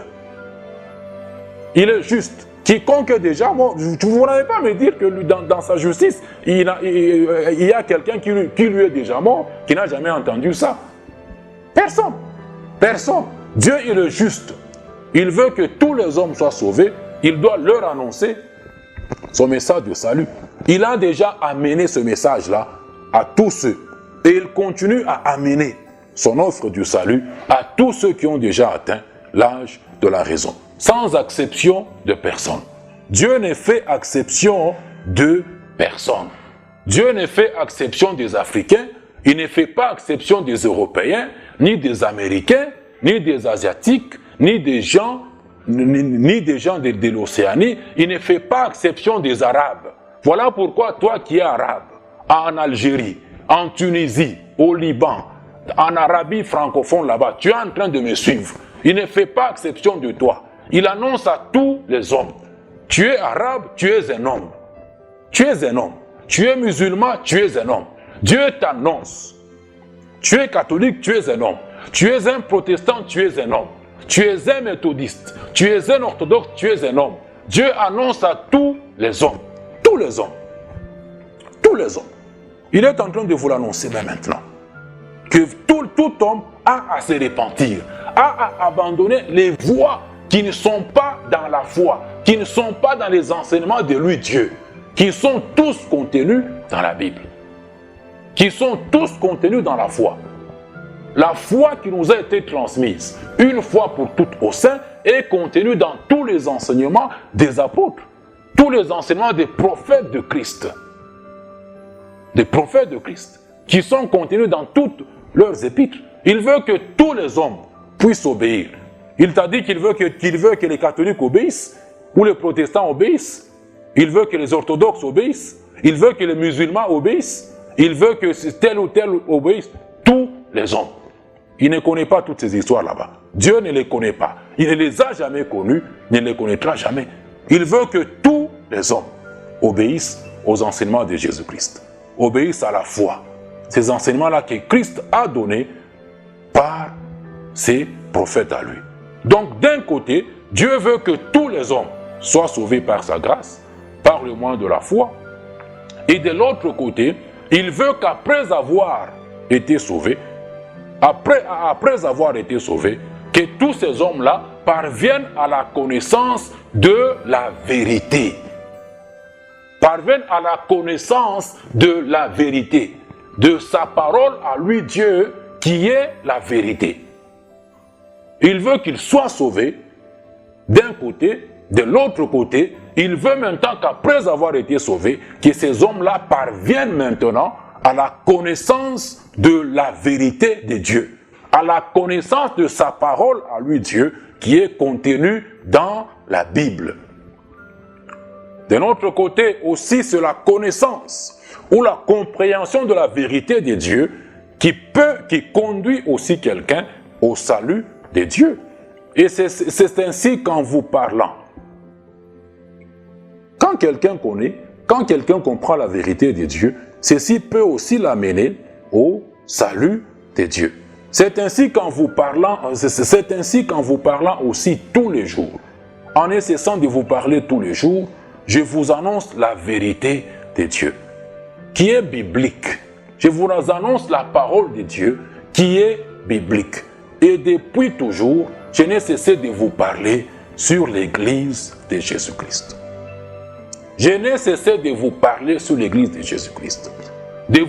Il est juste. Quiconque est déjà mort, vous n'allez pas me dire que dans sa justice, il y a quelqu'un qui lui est déjà mort, qui n'a jamais entendu ça. Personne. Personne. Dieu, il est juste. Il veut que tous les hommes soient sauvés. Il doit leur annoncer son message de salut. Il a déjà amené ce message-là à tous ceux. Et il continue à amener son offre du salut à tous ceux qui ont déjà atteint l'âge de la raison. Sans exception de personne. Dieu ne fait exception de personne. Dieu ne fait exception des Africains, il ne fait pas exception des Européens, ni des Américains, ni des Asiatiques, ni des gens de l'Océanie, il ne fait pas exception des Arabes. Voilà pourquoi toi qui es arabe, en Algérie, en Tunisie, au Liban, en Arabie francophone là-bas, tu es en train de me suivre. Il ne fait pas exception de toi. Il annonce à tous les hommes. Tu es arabe, tu es un homme. Tu es un homme. Tu es musulman, tu es un homme. Dieu t'annonce. Tu es catholique, tu es un homme. Tu es un protestant, tu es un homme. Tu es un méthodiste. Tu es un orthodoxe, tu es un homme. Dieu annonce à tous les hommes. Tous les hommes. Tous les hommes. Il est en train de vous l'annoncer même maintenant. Que tout homme a à se repentir, a à abandonner les voies qui ne sont pas dans la foi, qui ne sont pas dans les enseignements de lui Dieu, qui sont tous contenus dans la Bible, qui sont tous contenus dans la foi. La foi qui nous a été transmise, une fois pour toutes au sein, est contenue dans tous les enseignements des apôtres, tous les enseignements des prophètes de Christ. Des prophètes de Christ, qui sont contenus dans toutes leurs épîtres. Il veut que tous les hommes puissent obéir. Il t'a dit qu'il veut que les catholiques obéissent, ou les protestants obéissent. Il veut que les orthodoxes obéissent. Il veut que les musulmans obéissent. Il veut que tel ou tel obéisse. Tous les hommes. Il ne connaît pas toutes ces histoires là-bas. Dieu ne les connaît pas. Il ne les a jamais connues, il ne les connaîtra jamais. Il veut que tous les hommes obéissent aux enseignements de Jésus-Christ. Obéissent à la foi. Ces enseignements-là que Christ a donnés par ses prophètes à lui. Donc d'un côté, Dieu veut que tous les hommes soient sauvés par sa grâce, par le moyen de la foi. Et de l'autre côté, il veut qu'après avoir été sauvés, après avoir été sauvés, que tous ces hommes-là parviennent à la connaissance de la vérité. Parviennent à la connaissance de la vérité. de sa parole à lui, Dieu, qui est la vérité. Il veut qu'ils soient sauvés d'un côté, de l'autre côté. Il veut maintenant qu'après avoir été sauvés, que ces hommes-là parviennent maintenant à la connaissance de la vérité de Dieu, à la connaissance de sa parole à lui, Dieu, qui est contenue dans la Bible. De notre côté aussi, c'est la connaissance ou la compréhension de la vérité de Dieu qui conduit aussi quelqu'un au salut de Dieu. Et c'est ainsi qu'en vous parlant, quand quelqu'un connaît, quand quelqu'un comprend la vérité de Dieu, ceci peut aussi l'amener au salut de Dieu. C'est ainsi qu'en vous parlant aussi tous les jours, en ne cessant de vous parler tous les jours, je vous annonce la vérité de Dieu, qui est biblique. Je vous annonce la parole de Dieu, qui est biblique. Et depuis toujours, je n'ai cessé de vous parler sur l'Église de Jésus-Christ. Je n'ai cessé de vous parler sur l'Église de Jésus-Christ, de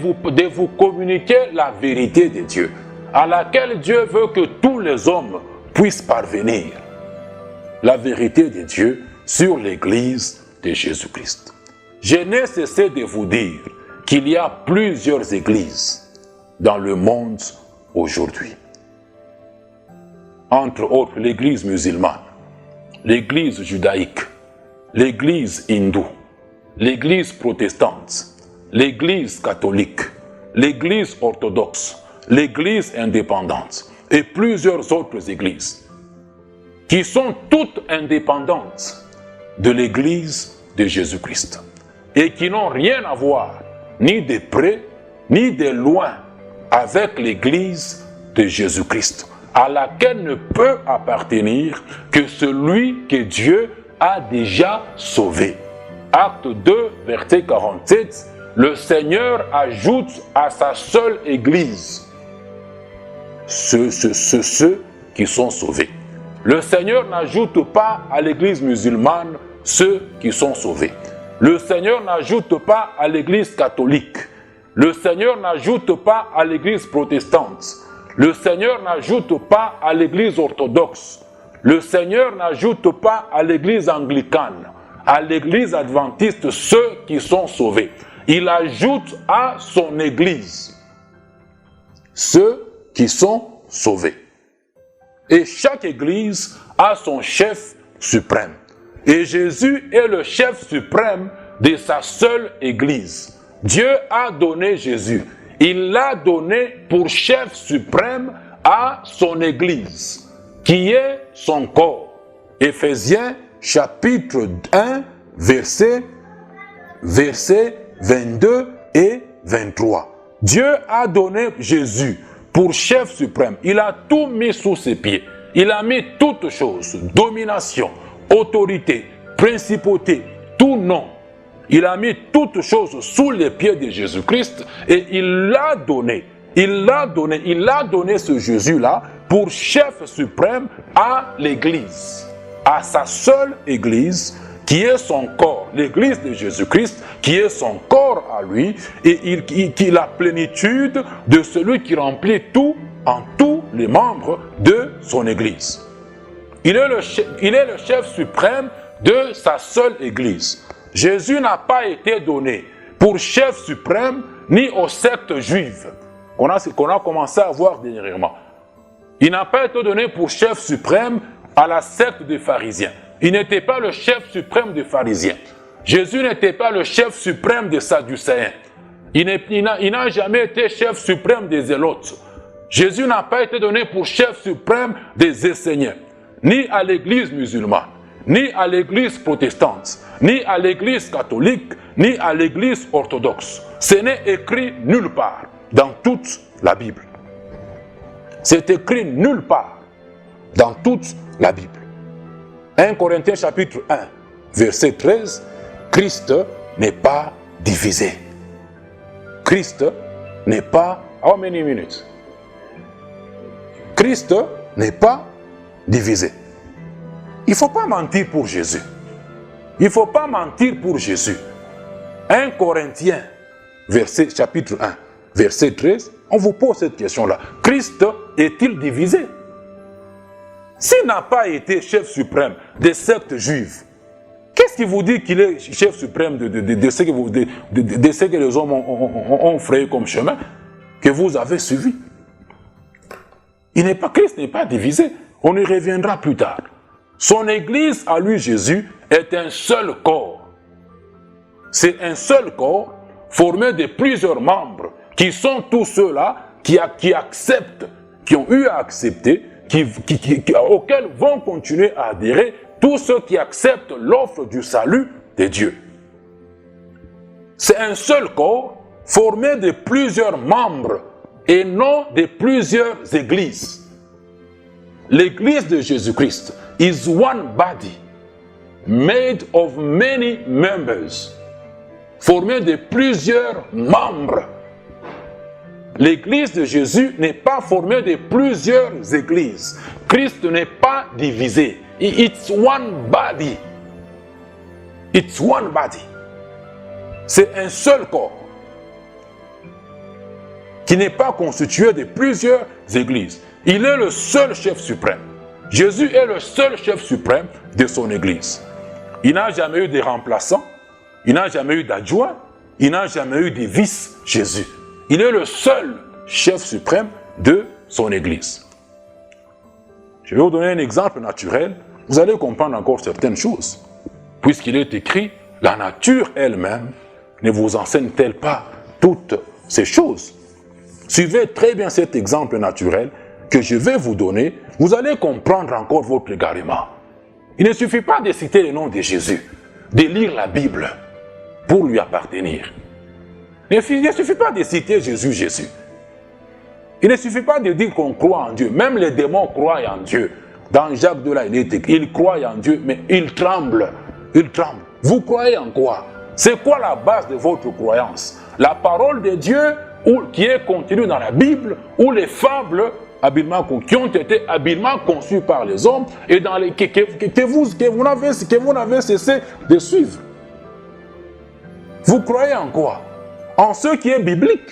vous communiquer la vérité de Dieu, à laquelle Dieu veut que tous les hommes puissent parvenir. La vérité de Dieu sur l'Église de Jésus-Christ. Je n'ai cessé de vous dire qu'il y a plusieurs églises dans le monde aujourd'hui. Entre autres, l'église musulmane, l'église judaïque, l'église hindoue, l'église protestante, l'église catholique, l'église orthodoxe, l'église indépendante et plusieurs autres églises qui sont toutes indépendantes de l'église de Jésus-Christ et qui n'ont rien à voir ni de près ni de loin avec l'église de Jésus-Christ, à laquelle ne peut appartenir que celui que Dieu a déjà sauvé. Acte 2, verset 47, le Seigneur ajoute à sa seule église ceux qui sont sauvés. Le Seigneur n'ajoute pas à l'église musulmane ceux qui sont sauvés. Le Seigneur n'ajoute pas à l'église catholique. Le Seigneur n'ajoute pas à l'église protestante. Le Seigneur n'ajoute pas à l'église orthodoxe. Le Seigneur n'ajoute pas à l'église anglicane, à l'église adventiste ceux qui sont sauvés. Il ajoute à son église ceux qui sont sauvés. Et chaque église a son chef suprême. Et Jésus est le chef suprême de sa seule église. Dieu a donné Jésus. Il l'a donné pour chef suprême à son église, qui est son corps. Éphésiens chapitre 1, versets 22 et 23. Dieu a donné Jésus pour chef suprême. Il a tout mis sous ses pieds. Il a mis toutes choses, domination, autorité, principauté, tout nom. Il a mis toutes choses sous les pieds de Jésus-Christ et il l'a donné. Il a donné ce Jésus-là pour chef suprême à l'Église, à sa seule Église qui est son corps, l'Église de Jésus-Christ qui est son corps à lui et qui la plénitude de celui qui remplit tout en tous les membres de son Église. Il est le chef suprême de sa seule Église. Jésus n'a pas été donné pour chef suprême ni aux sectes juives qu'on a commencé à voir dernièrement. Il n'a pas été donné pour chef suprême à la secte des pharisiens. Il n'était pas le chef suprême des pharisiens. Jésus n'était pas le chef suprême des sadducéens. Il n'a jamais été chef suprême des zélotes. Jésus n'a pas été donné pour chef suprême des esséniens, ni à l'église musulmane, ni à l'église protestante, ni à l'église catholique, ni à l'église orthodoxe. Ce n'est écrit nulle part dans toute la Bible. C'est écrit nulle part dans toute la Bible. 1 Corinthiens chapitre 1, verset 13, Christ n'est pas divisé. Christ n'est pas... How many minutes? Christ n'est pas divisé. Il ne faut pas mentir pour Jésus. Il ne faut pas mentir pour Jésus. 1 Corinthiens, chapitre 1, verset 13, on vous pose cette question-là. Christ est-il divisé? S'il n'a pas été chef suprême des sectes juives, qu'est-ce qui vous dit qu'il est chef suprême de ce que les hommes ont frayé comme chemin que vous avez suivi? Christ n'est pas divisé. On y reviendra plus tard. Son Église, à lui Jésus, est un seul corps. C'est un seul corps formé de plusieurs membres qui sont tous ceux-là qui acceptent, qui ont eu à accepter, auxquels vont continuer à adhérer tous ceux qui acceptent l'offre du salut de Dieu. C'est un seul corps formé de plusieurs membres et non de plusieurs églises. L'église de Jésus-Christ is one body, made of many members, formé de plusieurs membres. L'église de Jésus n'est pas formée de plusieurs églises. Christ n'est pas divisé. It's one body. It's one body. C'est un seul corps qui n'est pas constitué de plusieurs églises. Il est le seul chef suprême. Jésus est le seul chef suprême de son église. Il n'a jamais eu de remplaçant, il n'a jamais eu d'adjoint, il n'a jamais eu de vice-Jésus. Il est le seul chef suprême de son église. Je vais vous donner un exemple naturel. Vous allez comprendre encore certaines choses. Puisqu'il est écrit, la nature elle-même ne vous enseigne-t-elle pas toutes ces choses? Suivez très bien cet exemple naturel que je vais vous donner. Vous allez comprendre encore votre égarement. Il ne suffit pas de citer le nom de Jésus, de lire la Bible pour lui appartenir. Il ne suffit pas de citer Jésus, Jésus. Il ne suffit pas de dire qu'on croit en Dieu. Même les démons croient en Dieu. Dans Jacques 2, là, il est écrit, ils croient en Dieu, mais ils tremblent. Ils tremblent. Vous croyez en quoi? C'est quoi la base de votre croyance? La parole de Dieu qui est contenue dans la Bible ou les fables qui ont été habilement conçues par les hommes et dans les, que vous n'avez cessé de suivre? Vous croyez en quoi? En ce qui est biblique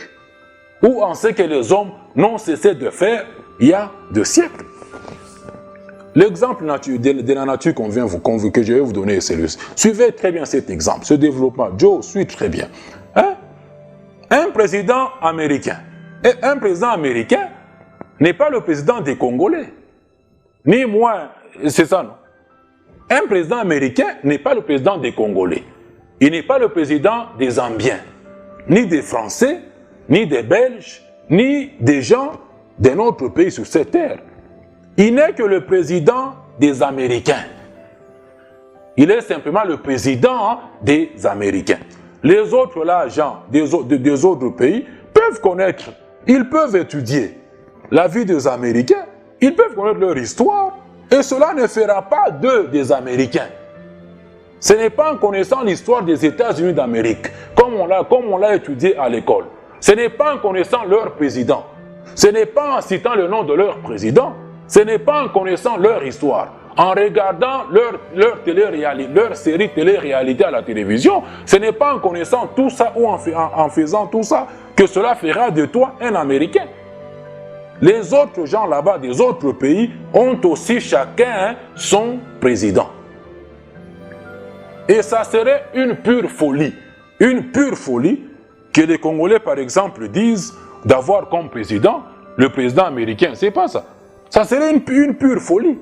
ou en ce que les hommes n'ont cessé de faire il y a des siècles? L'exemple de la nature que je vais vous donner est celui-ci. Suivez très bien cet exemple, ce développement. Joe suit très bien. Hein? Un président américain. Et un président américain n'est pas le président des Congolais. Ni moi, c'est ça, non? Un président américain n'est pas le président des Congolais. Il n'est pas le président des Zambiens, ni des Français, ni des Belges, ni des gens d'un autre pays sur cette terre. Il n'est que le président des Américains. Il est simplement le président des Américains. Les autres là, gens des autres pays peuvent connaître, ils peuvent étudier la vie des Américains, ils peuvent connaître leur histoire, et cela ne fera pas d'eux des Américains. Ce n'est pas en connaissant l'histoire des États-Unis d'Amérique, comme on l'a étudié à l'école. Ce n'est pas en connaissant leur président. Ce n'est pas en citant le nom de leur président. Ce n'est pas en connaissant leur histoire. En regardant leur série télé-réalité à la télévision, ce n'est pas en connaissant tout ça ou en faisant tout ça que cela fera de toi un Américain. Les autres gens là-bas des autres pays ont aussi chacun son président. Et ça serait une pure folie que les Congolais, par exemple, disent d'avoir comme président le président américain. C'est pas ça. Ça serait une pure folie.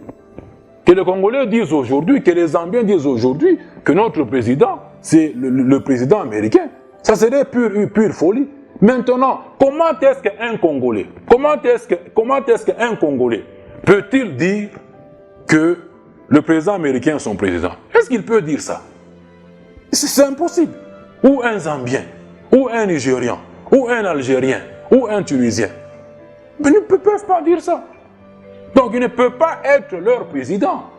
Que les Congolais disent aujourd'hui, que les Zambiens disent aujourd'hui que notre président, c'est le président américain. Ça serait pure folie. Maintenant, comment est-ce qu'un Congolais, peut-il dire que le président américain est son président? Est-ce qu'il peut dire ça? C'est impossible. Ou un Zambien, ou un Nigérian, ou un Algérien, ou un Tunisien. Mais ils ne peuvent pas dire ça. Donc il ne peut pas être leur président.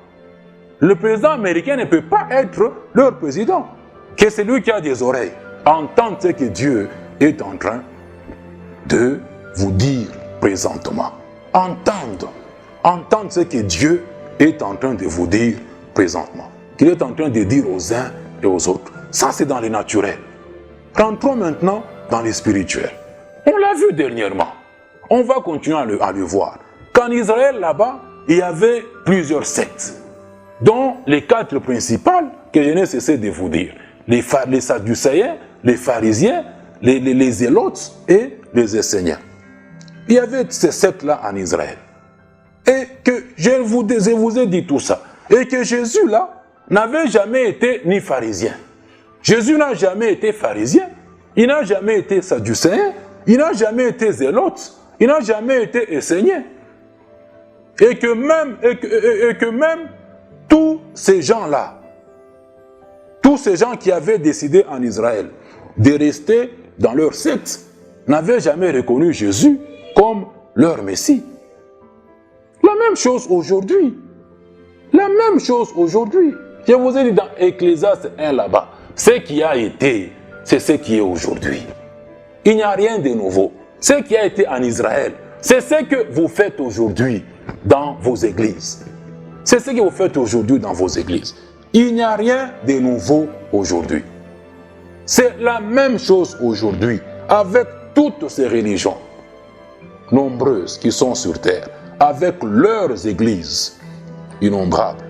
Le président américain ne peut pas être leur président. Que c'est lui qui a des oreilles. Entendre ce que Dieu est en train de vous dire présentement. Entendre ce que Dieu est en train de vous dire présentement. Qu'il est en train de dire aux uns et aux autres. Ça, c'est dans les naturels. Rentrons maintenant dans les spirituels. On l'a vu dernièrement. On va continuer à le voir. Qu'en Israël, là-bas, il y avait plusieurs sectes, dont les 4 principales que je n'ai cessé de vous dire. Les Sadducéens, les pharisiens, les zélotes et les esséniens. Il y avait ces sectes-là en Israël. Et que je vous ai dit tout ça. Et que Jésus, là, n'avait jamais été ni pharisien. Jésus n'a jamais été pharisien. Il n'a jamais été sadducéen. Il n'a jamais été zélote. Il n'a jamais été essénien. Et que même tous ces gens-là, tous ces gens qui avaient décidé en Israël de rester dans leur secte, n'avaient jamais reconnu Jésus comme leur Messie. La même chose aujourd'hui. La même chose aujourd'hui. Je vous ai dit dans Ecclésiaste 1 là-bas, ce qui a été, c'est ce qui est aujourd'hui. Il n'y a rien de nouveau. Ce qui a été en Israël, c'est ce que vous faites aujourd'hui dans vos églises. C'est ce que vous faites aujourd'hui dans vos églises. Il n'y a rien de nouveau aujourd'hui. C'est la même chose aujourd'hui avec toutes ces religions nombreuses qui sont sur terre, avec leurs églises innombrables.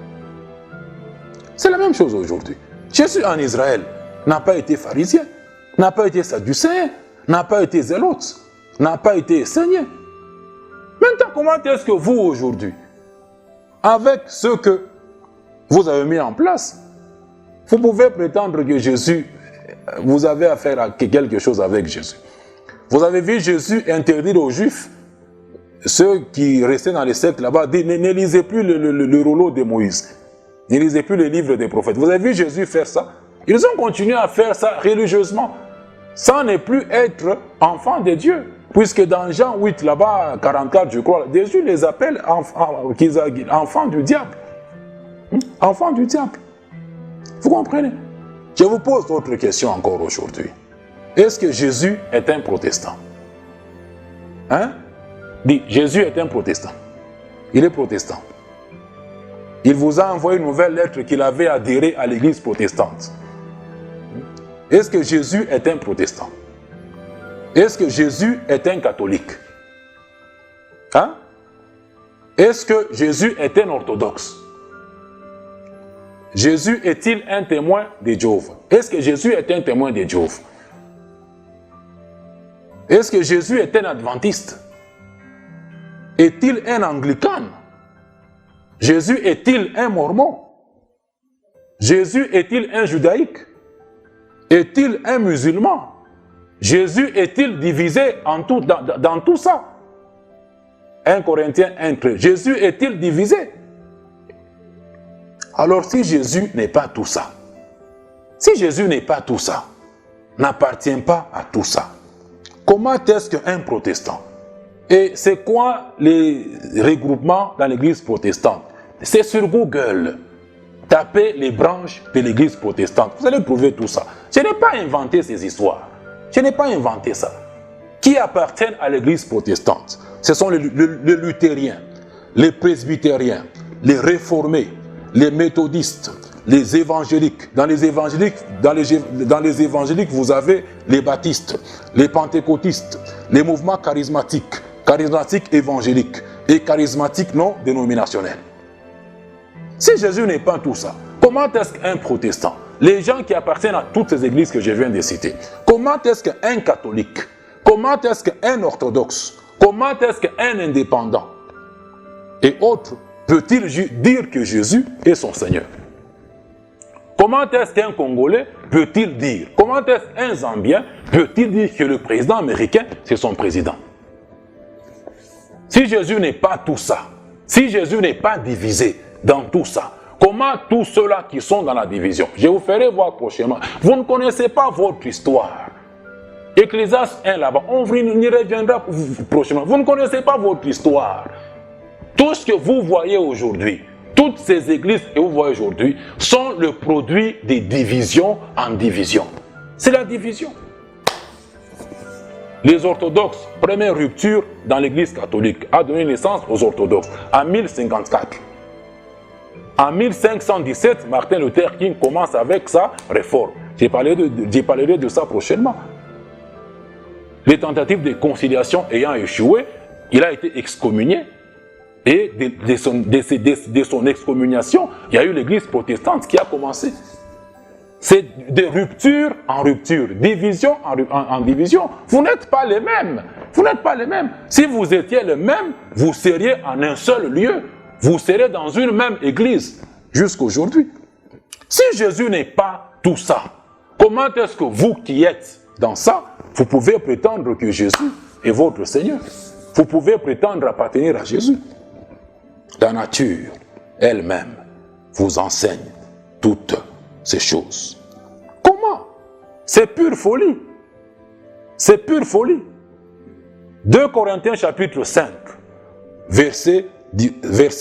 C'est la même chose aujourd'hui. Jésus en Israël n'a pas été pharisien, n'a pas été sadducéen, n'a pas été zélote, n'a pas été essénien. Maintenant, comment est-ce que vous aujourd'hui, avec ce que vous avez mis en place, vous pouvez prétendre que Jésus, vous avez affaire à quelque chose avec Jésus. Vous avez vu Jésus interdire aux Juifs, ceux qui restaient dans les sectes là-bas, ne lisez plus le rouleau de Moïse. Ne lisez plus les livres des prophètes. Vous avez vu Jésus faire ça? Ils ont continué à faire ça religieusement. Ça n'est plus être enfant de Dieu. Puisque dans Jean 8, là-bas, 44, je crois, Jésus les appelle enfants du diable. Enfants du diable. Vous comprenez? Je vous pose d'autres questions encore aujourd'hui. Est-ce que Jésus est un protestant? Hein? Dis, Jésus est un protestant. Il est protestant. Il vous a envoyé une nouvelle lettre qu'il avait adhéré à l'église protestante. Est-ce que Jésus est un protestant? Est-ce que Jésus est un catholique? Hein? Est-ce que Jésus est un orthodoxe? Jésus est-il un témoin de Jéhovah? Est-ce que Jésus est un témoin de Jéhovah? Est-ce que Jésus est un adventiste? Est-il un anglican? Jésus est-il un mormon? Jésus est-il un judaïque? Est-il un musulman? Jésus est-il divisé dans tout ça? 1 Corinthiens 1:13. Jésus est-il divisé? Alors si Jésus n'est pas tout ça, si Jésus n'est pas tout ça, n'appartient pas à tout ça, comment est-ce qu'un protestant? Et c'est quoi les regroupements dans l'église protestante? C'est sur Google. Tapez les branches de l'église protestante. Vous allez trouver tout ça. Je n'ai pas inventé ces histoires. Je n'ai pas inventé ça. Qui appartiennent à l'église protestante? Ce sont les luthériens, les presbytériens, les réformés, les méthodistes, les évangéliques. Dans les évangéliques, vous avez les baptistes, les pentecôtistes, les mouvements charismatiques évangéliques et charismatiques non dénominationnels. Si Jésus n'est pas tout ça, comment est-ce qu'un protestant, les gens qui appartiennent à toutes ces églises que je viens de citer, comment est-ce qu'un catholique, comment est-ce qu'un orthodoxe, comment est-ce qu'un indépendant et autres peut-il dire que Jésus est son Seigneur? Comment est-ce qu'un Congolais peut-il dire, comment est-ce qu'un Zambien peut-il dire que le président américain c'est son président? Si Jésus n'est pas tout ça, si Jésus n'est pas divisé dans tout ça, comment tous ceux-là qui sont dans la division? Je vous ferai voir prochainement. Vous ne connaissez pas votre histoire. Ecclésiaste 1 là-bas, on y reviendra prochainement. Vous ne connaissez pas votre histoire. Tout ce que vous voyez aujourd'hui, toutes ces églises que vous voyez aujourd'hui, sont le produit des divisions en division. C'est la division. Les orthodoxes, première rupture dans l'église catholique, a donné naissance aux orthodoxes en 1054. En 1517, Martin Luther King commence avec sa réforme. J'ai parlé de ça prochainement. les tentatives de conciliation ayant échoué, il a été excommunié. Et de son excommunication, il y a eu l'église protestante qui a commencé. C'est de rupture en rupture, division en division. Vous n'êtes pas les mêmes. Vous n'êtes pas les mêmes. Si vous étiez les mêmes, vous seriez en un seul lieu. Vous serez dans une même église jusqu'aujourd'hui. Si Jésus n'est pas tout ça, comment est-ce que vous qui êtes dans ça, vous pouvez prétendre que Jésus est votre Seigneur? Vous pouvez prétendre appartenir à Jésus. La nature elle-même vous enseigne toutes ces choses. Comment? C'est pure folie. C'est pure folie. 2 Corinthiens chapitre 5, verset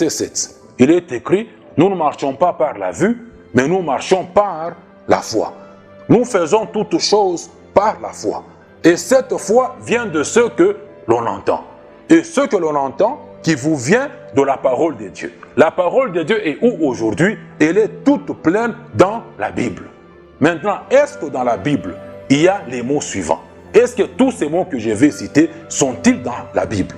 7. Il est écrit, nous ne marchons pas par la vue, mais nous marchons par la foi. Nous faisons toutes choses par la foi. Et cette foi vient de ce que l'on entend. Et ce que l'on entend qui vous vient de la parole de Dieu. La parole de Dieu est où aujourd'hui? Elle est toute pleine dans la Bible. Maintenant, est-ce que dans la Bible, il y a les mots suivants? Est-ce que tous ces mots que je vais citer sont-ils dans la Bible?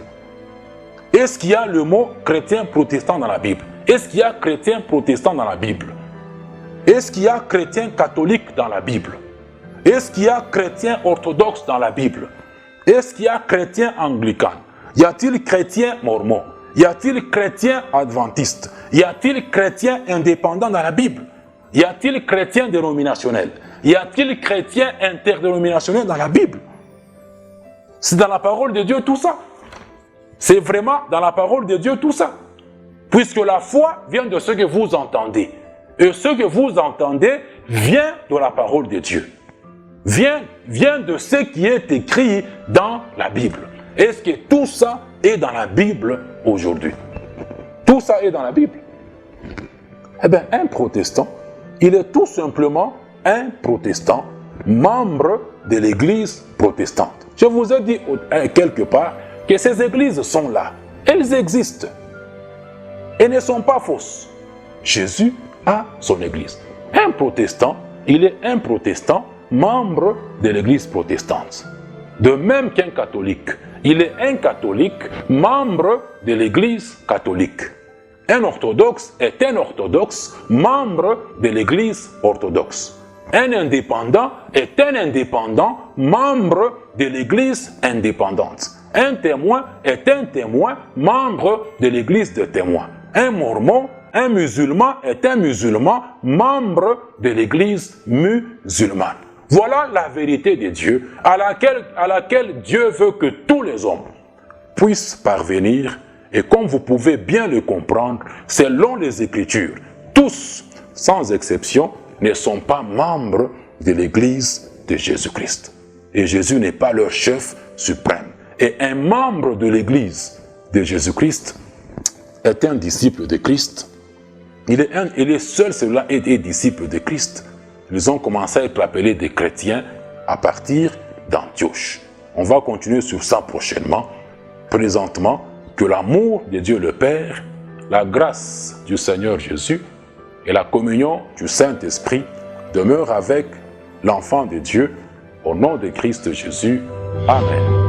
Est-ce qu'il y a le mot chrétien protestant dans la Bible? Est-ce qu'il y a chrétien protestant dans la Bible? Est-ce qu'il y a chrétien catholique dans la Bible? Est-ce qu'il y a chrétien orthodoxe dans la Bible? Est-ce qu'il y a chrétien anglican? Y a-t-il chrétien mormon? Y a-t-il chrétien adventiste? Y a-t-il chrétien indépendant dans la Bible? Y a-t-il chrétien dénominationnel? Y a-t-il chrétien interdénominationnel dans la Bible? C'est dans la parole de Dieu tout ça. C'est vraiment dans la parole de Dieu tout ça. Puisque la foi vient de ce que vous entendez. Et ce que vous entendez vient de la parole de Dieu. Vient de ce qui est écrit dans la Bible. Est-ce que tout ça est dans la Bible aujourd'hui? Tout ça est dans la Bible. Eh bien, un protestant, il est tout simplement un protestant, membre de l'église protestante. Je vous ai dit quelque part que ces églises sont là. Elles existent. Elles ne sont pas fausses. Jésus a son église. Un protestant, il est un protestant, membre de l'église protestante. De même qu'un catholique, il est un catholique, membre de l'église catholique. Un orthodoxe est un orthodoxe, membre de l'église orthodoxe. Un indépendant est un indépendant, membre de l'église indépendante. Un témoin est un témoin, membre de l'église de témoins. Un mormon, un musulman est un musulman, membre de l'église musulmane. Voilà la vérité de Dieu à laquelle Dieu veut que tous les hommes puissent parvenir. Et comme vous pouvez bien le comprendre, selon les Écritures, tous, sans exception, ne sont pas membres de l'Église de Jésus-Christ. Et Jésus n'est pas leur chef suprême. Et un membre de l'Église de Jésus-Christ est un disciple de Christ. Il est seul, celui-là est disciple de Christ. Ils ont commencé à être appelés des chrétiens à partir d'Antioche. On va continuer sur ça prochainement. Présentement, que l'amour de Dieu le Père, la grâce du Seigneur Jésus et la communion du Saint-Esprit demeurent avec l'enfant de Dieu au nom de Christ Jésus. Amen.